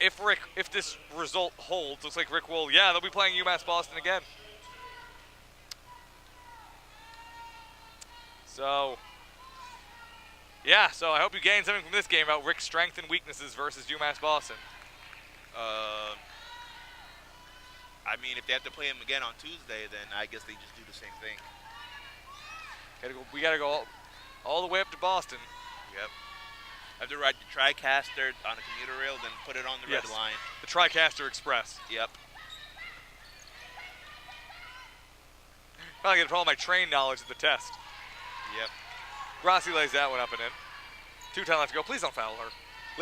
if this result holds, looks like Rick will, they'll be playing UMass Boston again. So, so I hope you gain something from this game about Rick's strengths and weaknesses versus UMass Boston. I mean, if they have to play him again on Tuesday, then I guess they just do the same thing. We gotta go all the way up to Boston. Yep. I have to ride the TriCaster on a commuter rail, then put it on the red line. The TriCaster Express. Yep. Probably gonna put all my train knowledge at the test. Yep. Grassi lays that one up and in. 2:10 left to go. Please don't foul her.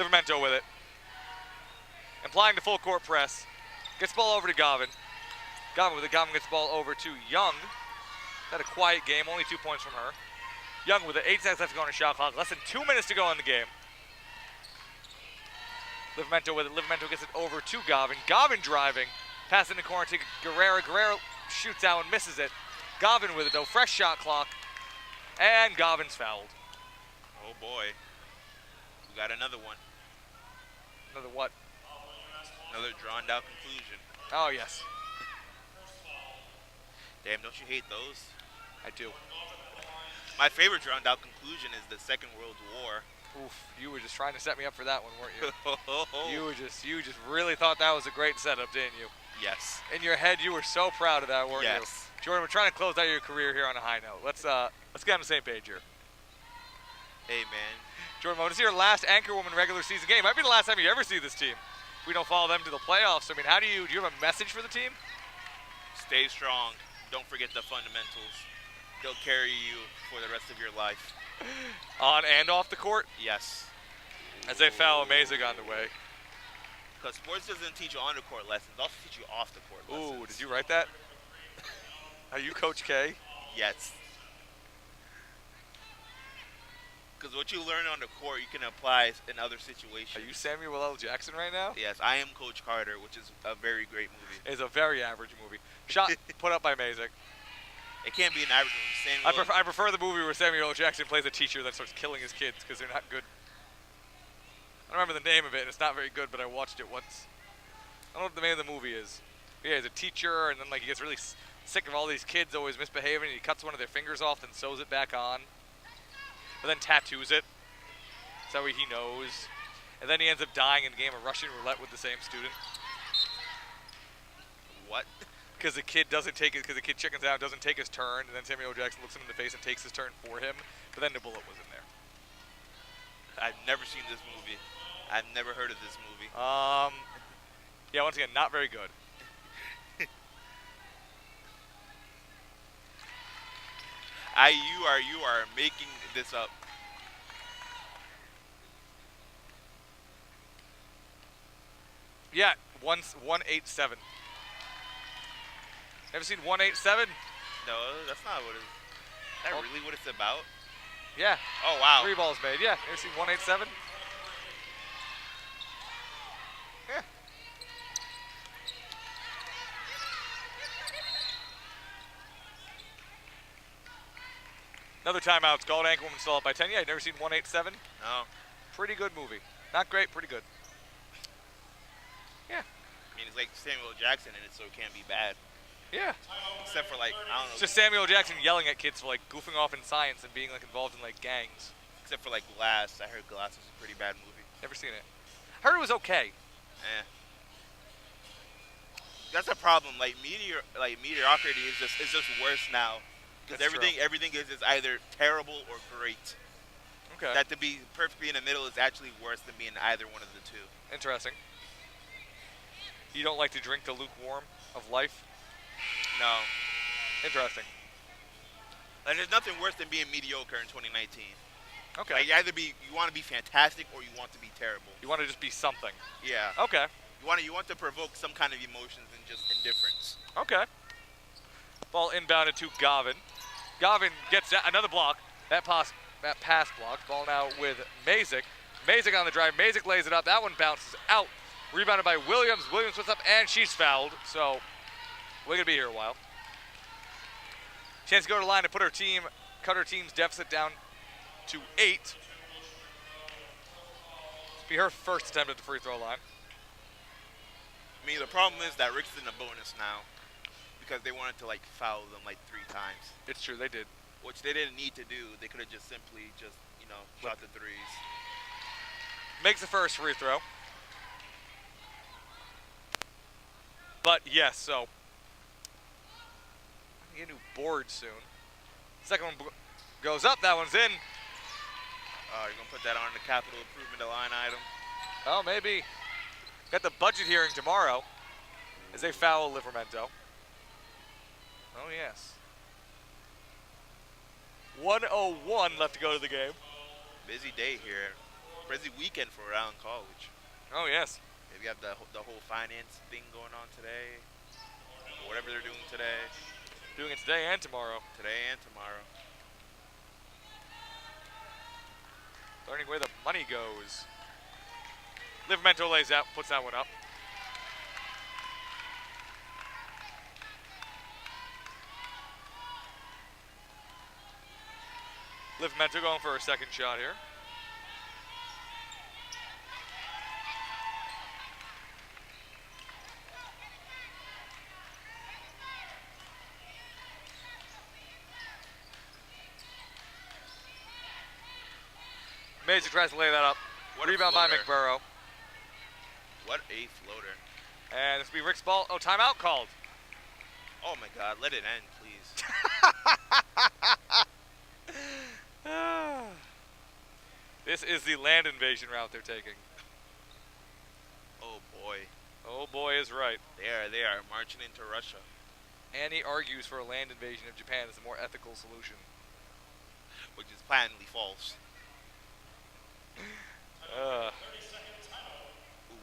Livermento with it. Implying the full court press. Gets the ball over to Gavin. Gavin with it. Gavin gets the ball over to Young. Had a quiet game. Only 2 points from her. Young with it. 8 seconds left to go on the shot clock. Less than 2 minutes to go in the game. Livermento with it. Livermento gets it over to Gavin. Gavin driving. Pass in the corner to Guerrero. Guerrero shoots out and misses it. Gavin with it though. Fresh shot clock. And Gavin's fouled. Oh boy. We got another one. Another what? Another drawn out conclusion. Oh, yes. Damn, don't you hate those? I do. My favorite drawn out conclusion is the Second World War. Oof, you were just trying to set me up for that one, weren't you? You just really thought that was a great setup, didn't you? Yes. In your head, you were so proud of that, weren't you? Yes. Jordan, we're trying to close out your career here on a high note. Let's get on the same page here. Hey, man. Jordan, this is your last Anchorwoman regular season game. Might be the last time you ever see this team. If we don't follow them to the playoffs. I mean, do you have a message for the team? Stay strong. Don't forget the fundamentals. They'll carry you for the rest of your life. On and off the court? Yes. As they foul Amazing on the way. Because sports doesn't teach you on the court lessons. It also teach you off the court lessons. Ooh, did you write that? Are you Coach K? Yes. Because what you learn on the court, you can apply in other situations. Are you Samuel L. Jackson right now? Yes, I am Coach Carter, which is a very great movie. It's a very average movie. Shot put up by Amazing. It can't be an average movie. I prefer the movie where Samuel L. Jackson plays a teacher that starts killing his kids because they're not good. I don't remember the name of it, and it's not very good, but I watched it once. I don't know what the name of the movie is. But yeah, he's a teacher, and then he gets really sick of all these kids always misbehaving, and he cuts one of their fingers off and sews it back on. But then tattoos it. So he knows. And then he ends up dying in a game of Russian roulette with the same student. What? Because the kid chickens out, doesn't take his turn, and then Samuel L. Jackson looks him in the face and takes his turn for him. But then the bullet was in there. I've never seen this movie. I've never heard of this movie. Yeah, once again, not very good. You are making this up. Yeah, 187. Ever seen 187? No, that's not what it is. Is that really what it's about? Yeah. Oh, wow. 3 balls made. Yeah. Ever seen 187? Yeah. Another timeout's called. Anchorwoman still up by 10. Yeah, never seen 187? No. Pretty good movie. Not great, pretty good. Yeah. I mean, it's like Samuel Jackson in it, so it can't be bad. Yeah. Except for, I don't know. It's just Samuel Jackson yelling at kids for, goofing off in science and being, involved in, gangs. Except for, Glass. I heard Glass was a pretty bad movie. Never seen it. Heard it was okay. Eh. that's a problem. Like mediocrity is just worse now, because That's true. everything is either terrible or great. Okay. That to be perfectly in the middle is actually worse than being either one of the two. Interesting. You don't like to drink the lukewarm of life? No, Interesting. like there's nothing worse than being mediocre in 2019. Okay. Like you want to be fantastic or you want to be terrible. You want to just be something. Yeah. Okay. You want to provoke some kind of emotions and just indifference. Okay. Ball inbounded to Gavin. Gavin gets another block. That pass blocked. Ball now with Mazik. Mazik on the drive. Mazik lays it up. That one bounces out. Rebounded by Williams. Williams puts up and she's fouled. So we're going to be here a while. Chance to go to the line to cut her team's deficit down to 8. This will be her first attempt at the free throw line. I mean, the problem is that Rick's in a bonus now because they wanted to like foul them like 3 times, It's true, they did. which they didn't need to do. They could have just simply shot the threes. Makes the first free throw. But yes, so get a new board soon. Second one goes up. That one's in. You're gonna put that on the capital improvement line item. Oh, maybe. Got the budget hearing tomorrow as they foul Livermento. Oh, yes. 1:01 left to go to the game. Busy day here. Busy weekend for Rhode Island College. Oh, yes. We got the whole finance thing going on today. Whatever they're doing today. Doing it today and tomorrow. Today and tomorrow. Learning where the money goes. Livermento lays out, puts that one up. Livermento going for a second shot here. Mazik tries to lay that up. What a Rebound by floater. McBurrow. What a floater. And this will be Rick's ball. Oh, timeout called. Oh my God, let it end, please. This is the land invasion route they're taking. Oh boy. Oh boy is right. They are marching into Russia. Annie argues for a land invasion of Japan as a more ethical solution. Which is patently false.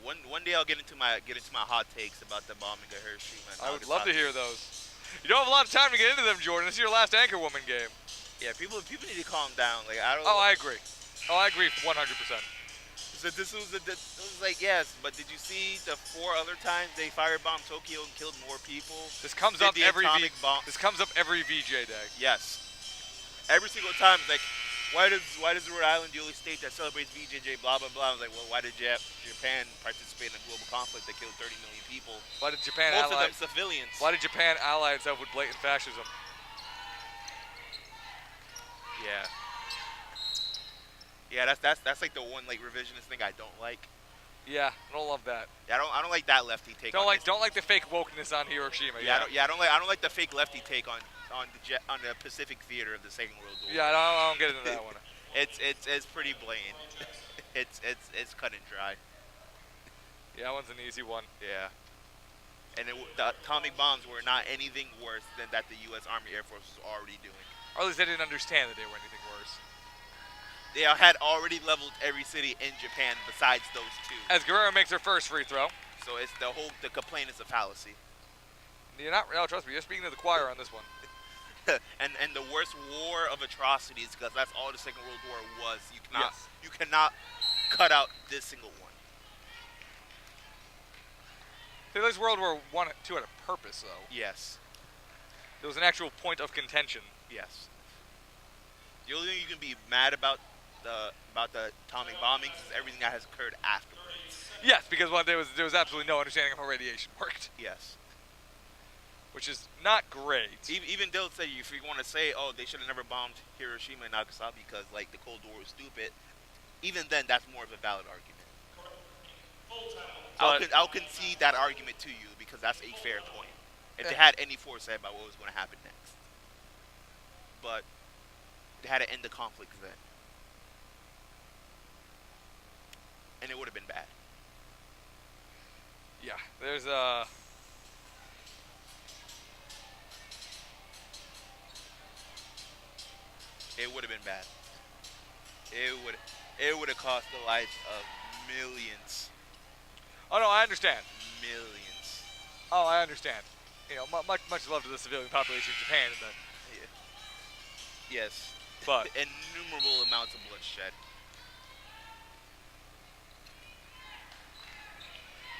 One day I'll get into my hot takes about the bombing of Hiroshima. I would love to hear those. You don't have a lot of time to get into them, Jordan. This is your last Anchorwoman game. Yeah, people need to calm down. Like I don't. Oh, I agree. Oh, I agree 100%. So this was like yes, but did you see the 4 other times they firebombed Tokyo and killed more people? This comes Did up the every atomic bomb? This comes up every VJ day. Yes. Every single time, it's like, why does Rhode Island the only state that celebrates VJJ? Blah blah blah. I was like, well, why did Japan participate in a global conflict that killed 30 million people? Why did Japan Most ally? of them civilians. Why did Japan ally itself with blatant fascism? Yeah. Yeah, that's like the one like revisionist thing I don't like. Yeah, I don't love that. Yeah, I don't like that lefty take. Don't like the fake wokeness on Hiroshima. Yeah, I don't like the fake lefty take on the Pacific theater of the Second World War. Yeah, I don't get into that one. It's pretty blatant. it's cut and dry. Yeah, that one's an easy one. Yeah. And the atomic bombs were not anything worse than that the U.S. Army Air Force was already doing. Or at least they didn't understand that they were anything worse. They had already leveled every city in Japan besides those 2. As Guerrero makes her first free throw. So it's the complaint is a fallacy. You're not. No, trust me. You're speaking to the choir on this one. and the worst war of atrocities, because that's all the Second World War was. Yes. You cannot cut out this single one. At least World War I, II had a purpose, though. Yes. There was an actual point of contention. Yes. The only thing you can be mad about the atomic bombings is everything that has occurred afterwards. Yes, because there was absolutely no understanding of how radiation worked, Yes. which is not great. Even they'll say, if you want to say, oh, they should have never bombed Hiroshima and Nagasaki because like the Cold War was stupid, even then that's more of a valid argument. but I'll concede that argument to you because that's a fair point. If they had any foresight about what was going to happen next. But they had to end the conflict then. And it would have been bad. yeah, there's a. It would have been bad. It would have cost the lives of millions. Oh no, I understand. Millions. Oh, I understand. You know, much love to the civilian population of Japan, and Yes. but Innumerable amounts of bloodshed.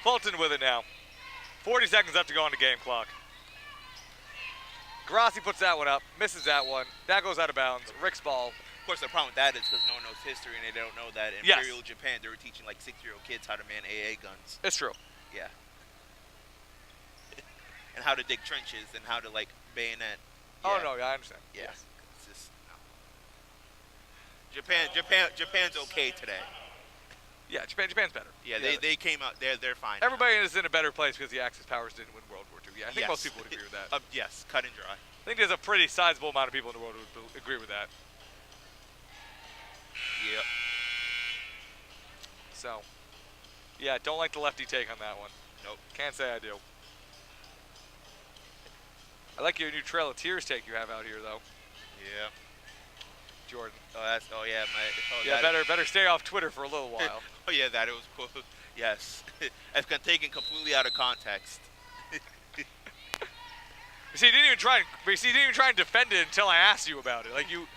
Fulton with it now. 40 seconds left to go on the game clock. Grassi puts that one up, misses that one. That goes out of bounds. Rick's ball. Of course, the problem with that is because no one knows history and they don't know that in Yes. Imperial Japan they were teaching like 6-year-old kids how to man AA guns. It's true. Yeah. And how to dig trenches and how to like bayonet. Oh Yeah. no, yeah, I understand. Yeah. Yes. It's just, no. Japan's okay today. Yeah, Japan's better. Yeah, they came out. They're fine. Everybody is in a better place because the Axis powers didn't win World War II. Yeah, I think Yes. most people would agree with that. Yes, cut and dry. I think there's a pretty sizable amount of people in the world who would agree with that. Yep. So, yeah, don't like the lefty take on that one. Nope. Can't say I do. I like your new Trail of Tears take you have out here, though, Yeah. Jordan. Yeah, Better stay off Twitter for a little while. Oh yeah, that it was cool. Yes. It's been taken completely out of context. You didn't even try and defend it until I asked you about it. Like you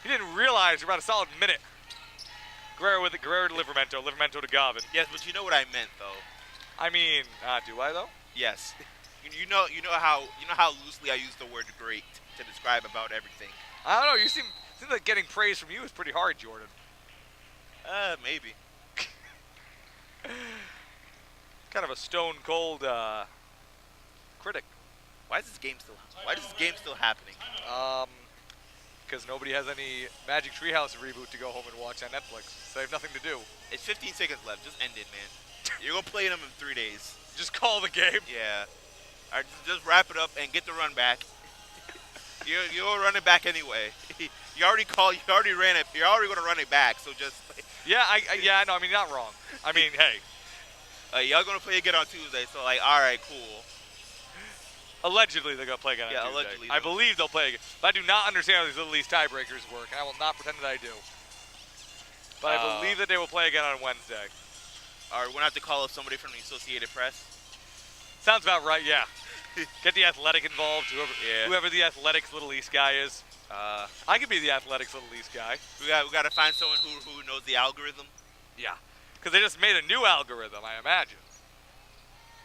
didn't realize for about a solid minute. Guerrero to Livermento, Livermento to Gavin. Yes, but you know what I meant though. I mean, do I though? Yes. You know how loosely I use the word great to describe about everything. I don't know. You seem like getting praise from you is pretty hard, Jordan. Maybe. Kind of a stone cold critic. Why is this game still happening? Because nobody has any Magic Treehouse reboot to go home and watch on Netflix. So they have nothing to do. It's 15 seconds left. Just end it, man. You're gonna play them in 3 days. Just call the game. Yeah. All right, just wrap it up and get the run back. You'll run it back anyway. You already ran it. You're already gonna run it back. So just. Yeah, no, I mean, not wrong. I mean, hey. Y'all gonna play again on Tuesday, so like, all right, cool. Allegedly, they're gonna play again on Tuesday. Allegedly. I believe they'll play again, but I do not understand how these Little East tiebreakers work, and I will not pretend that I do. But I believe that they will play again on Wednesday. All right, we're gonna have to call up somebody from the Associated Press. Sounds about right, yeah. Get the Athletic involved, whoever the Athletics Little East guy is. I could be the Athletics Little East guy. We got to find someone who knows the algorithm. Yeah, because they just made a new algorithm, I imagine.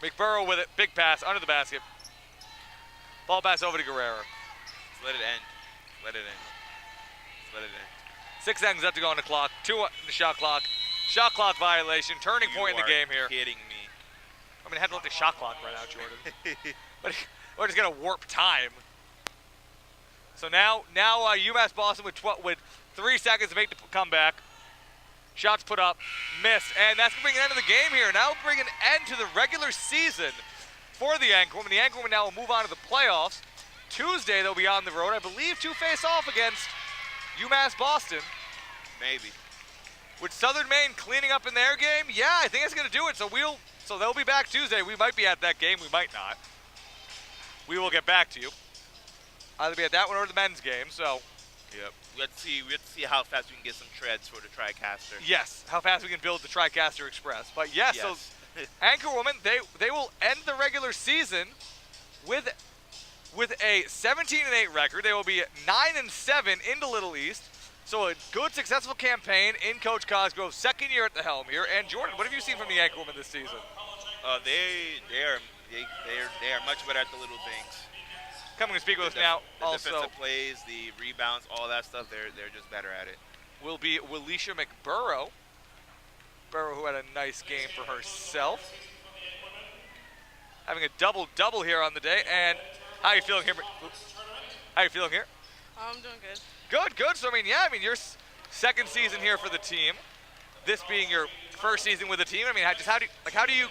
McBurrow with it, big pass, under the basket. Ball pass over to Guerrero. Just let it end. Let it end. Just let it end. 6 seconds left to go on the clock. 2 on the shot clock. Shot clock violation. Turning point in the game here. You're kidding me. I mean, I had to let the shot clock run out, Jordan. But we're just gonna warp time. So now UMass Boston with 3 seconds to make the comeback. Shots put up, missed, and that's gonna bring an end to the game here. Now bring an end to the regular season for the Anchorwomen. The Anchorwomen now will move on to the playoffs. Tuesday they'll be on the road, I believe, to face off against UMass Boston. Maybe. With Southern Maine cleaning up in their game, yeah, I think that's gonna do it. So they'll be back Tuesday. We might be at that game, we might not. We will get back to you. Either be at that one or the men's game, so. Yep. We have to see how fast we can get some treads for the TriCaster. Yes, how fast we can build the TriCaster Express. But yes, so Anchorwomen, they will end the regular season with a 17-8 record. They will be 9-7 into Little East. So a good, successful campaign in Coach Cosgrove's second year at the helm here. And Jordan, what have you seen from the Anchorwomen this season? They are much better at the little things. Coming to speak with us now, the also defensive plays, the rebounds, all that stuff. They're just better at it. will be Willisha McBurrow. Burrow, who had a nice game for herself. Having a double-double here on the day. And how are you feeling here? How are you feeling here? I'm doing good. Good. So, your second season here for the team. This being your first season with the team. I mean, how do you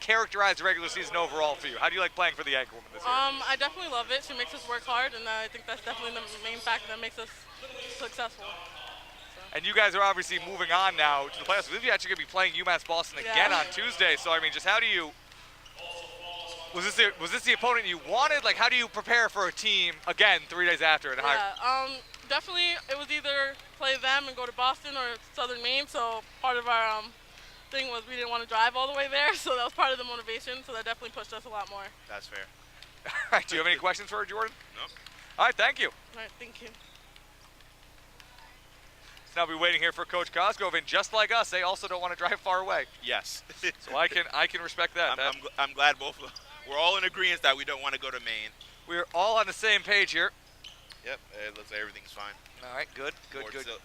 characterize the regular season overall for you? How do you like playing for the Anchorwoman this year? I definitely love it. She makes us work hard, and I think that's definitely the main factor that makes us successful. And you guys are obviously moving on now to the playoffs. I believe you're actually going to be playing UMass Boston again on Tuesday. So, I mean, just how do you – was this the opponent you wanted? Like, how do you prepare for a team, again, 3 days after? Definitely it was either play them and go to Boston or Southern Maine. So part of our thing was we didn't want to drive all the way there. So that was part of the motivation. So that definitely pushed us a lot more. That's fair. All right, do you have any questions for her, Jordan? Nope. All right, thank you. All right, thank you. So now we'll be waiting here for Coach Cosgrove, and just like us, they also don't want to drive far away. Yes. So I can respect that. I'm glad we're all in agreement that we don't want to go to Maine. We're all on the same page here. Yep, it looks like everything's fine. All right, good.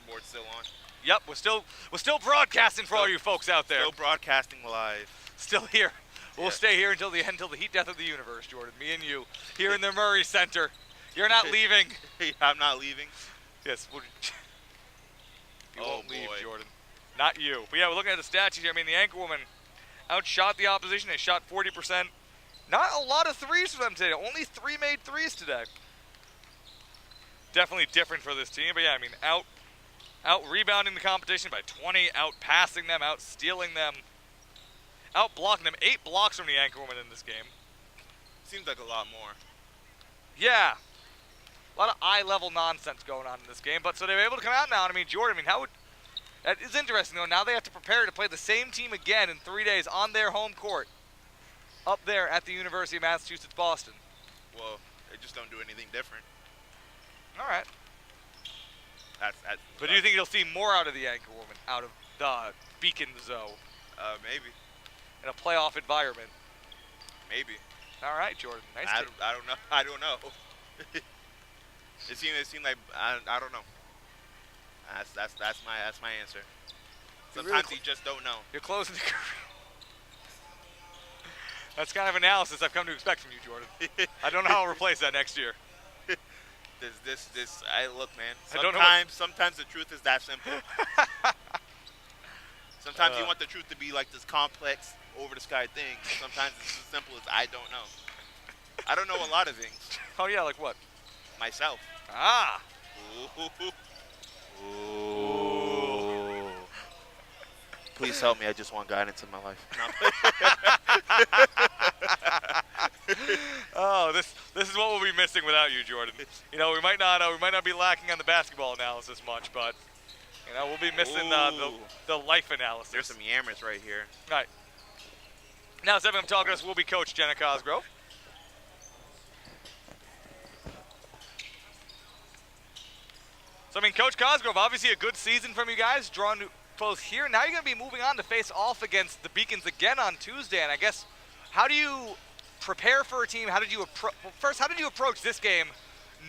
Board's still on. Yep, we're still broadcasting for all you folks out there. Still broadcasting live. Still here. We'll stay here until the end, until the heat death of the universe, Jordan. Me and you here in the Murray Center. You're not leaving. I'm not leaving. Yes. You won't leave, boy. Jordan. Not you. But yeah, we're looking at the stats here. I mean, the Anchorwoman outshot the opposition. They shot 40%. Not a lot of threes for them today. Only 3 made threes today. Definitely different for this team. But yeah, I mean, out rebounding the competition by 20, out passing them, out stealing them, out blocking them. 8 blocks from the Anchorwoman in this game. Seems like a lot more. Yeah. A lot of eye-level nonsense going on in this game, but so they were able to come out now. And I mean, Jordan, that is interesting, though. Now they have to prepare to play the same team again in 3 days on their home court up there at the University of Massachusetts, Boston. Well, they just don't do anything different. All right. But do you think you'll see more out of the Anchorwoman, out of the Beacon Zoo? Maybe. In a playoff environment? Maybe. All right, Jordan. Nice. I don't know. It seemed like I don't know. That's my answer. Sometimes you just don't know. You're closing the career. That's kind of analysis I've come to expect from you, Jordan. I don't know how I'll replace that next year. Look, man. Sometimes the truth is that simple. Sometimes you want the truth to be like this complex, over the sky thing. Sometimes it's as simple as I don't know. I don't know a lot of things. Oh yeah, like what? Myself. Ah. Ooh. Please help me. I just want guidance in my life. Oh, this is what we'll be missing without you, Jordan. You know, we might not be lacking on the basketball analysis much, but you know, we'll be missing the life analysis. There's some yammers right here. All right. Now, 7 talking to us will be Coach Jenna Cosgrove. So, I mean, Coach Cosgrove, obviously a good season from you guys, drawing close here. Now you're going to be moving on to face off against the Beacons again on Tuesday. And I guess, how do you prepare for a team? How did you approach this game,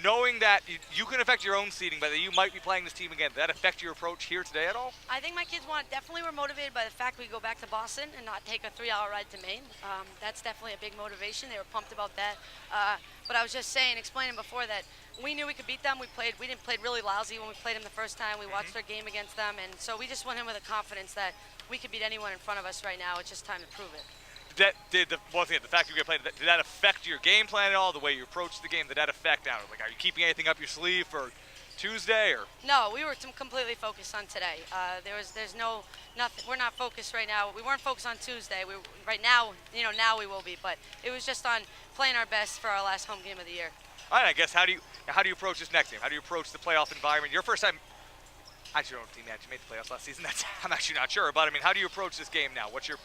knowing that you can affect your own seeding, but that you might be playing this team again? Did that affect your approach here today at all? I think my kids definitely were motivated by the fact we go back to Boston and not take a 3-hour ride to Maine. That's definitely a big motivation. They were pumped about that. But I was just explaining before that we knew we could beat them. We didn't play really lousy when we played them the first time. We watched their game against them, and so we just went in with a confidence that we could beat anyone in front of us right now. It's just time to prove it. The fact you played, did that affect your game plan at all? The way you approached the game, did that affect? Are you keeping anything up your sleeve for Tuesday or? No, we were completely focused on today. There's nothing. We're not focused right now. We weren't focused on Tuesday. Right now, now we will be. But it was just on playing our best for our last home game of the year. All right, I guess how do you approach this next game? How do you approach the playoff environment? Your first time. Actually, I don't think the team actually made the playoffs last season. I'm actually not sure. But I mean, how do you approach this game now? What's your?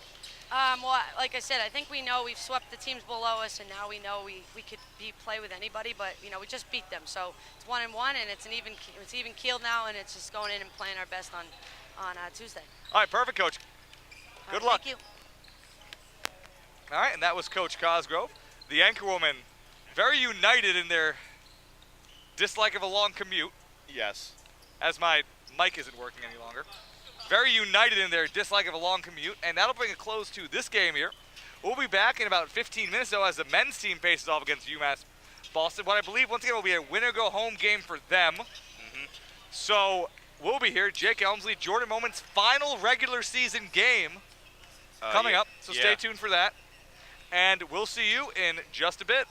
Well, like I said, I think we know we've swept the teams below us, and now we know we could play with anybody, but we just beat them. So it's 1-1, and it's even keeled now, and it's just going in and playing our best on Tuesday. All right, perfect, Coach. Good luck. Thank you. All right, and that was Coach Cosgrove. The Anchorwoman, very united in their dislike of a long commute. Yes. As my mic isn't working any longer. Very united in their dislike of a long commute, and that'll bring a close to this game here. We'll be back in about 15 minutes, though, as the men's team faces off against UMass Boston. What I believe, once again, will be a winner-go-home game for them. So will be here. Jake Elmsley, Jordan Moment's final regular season game coming Yeah. up, so stay tuned for that. And we'll see you in just a bit.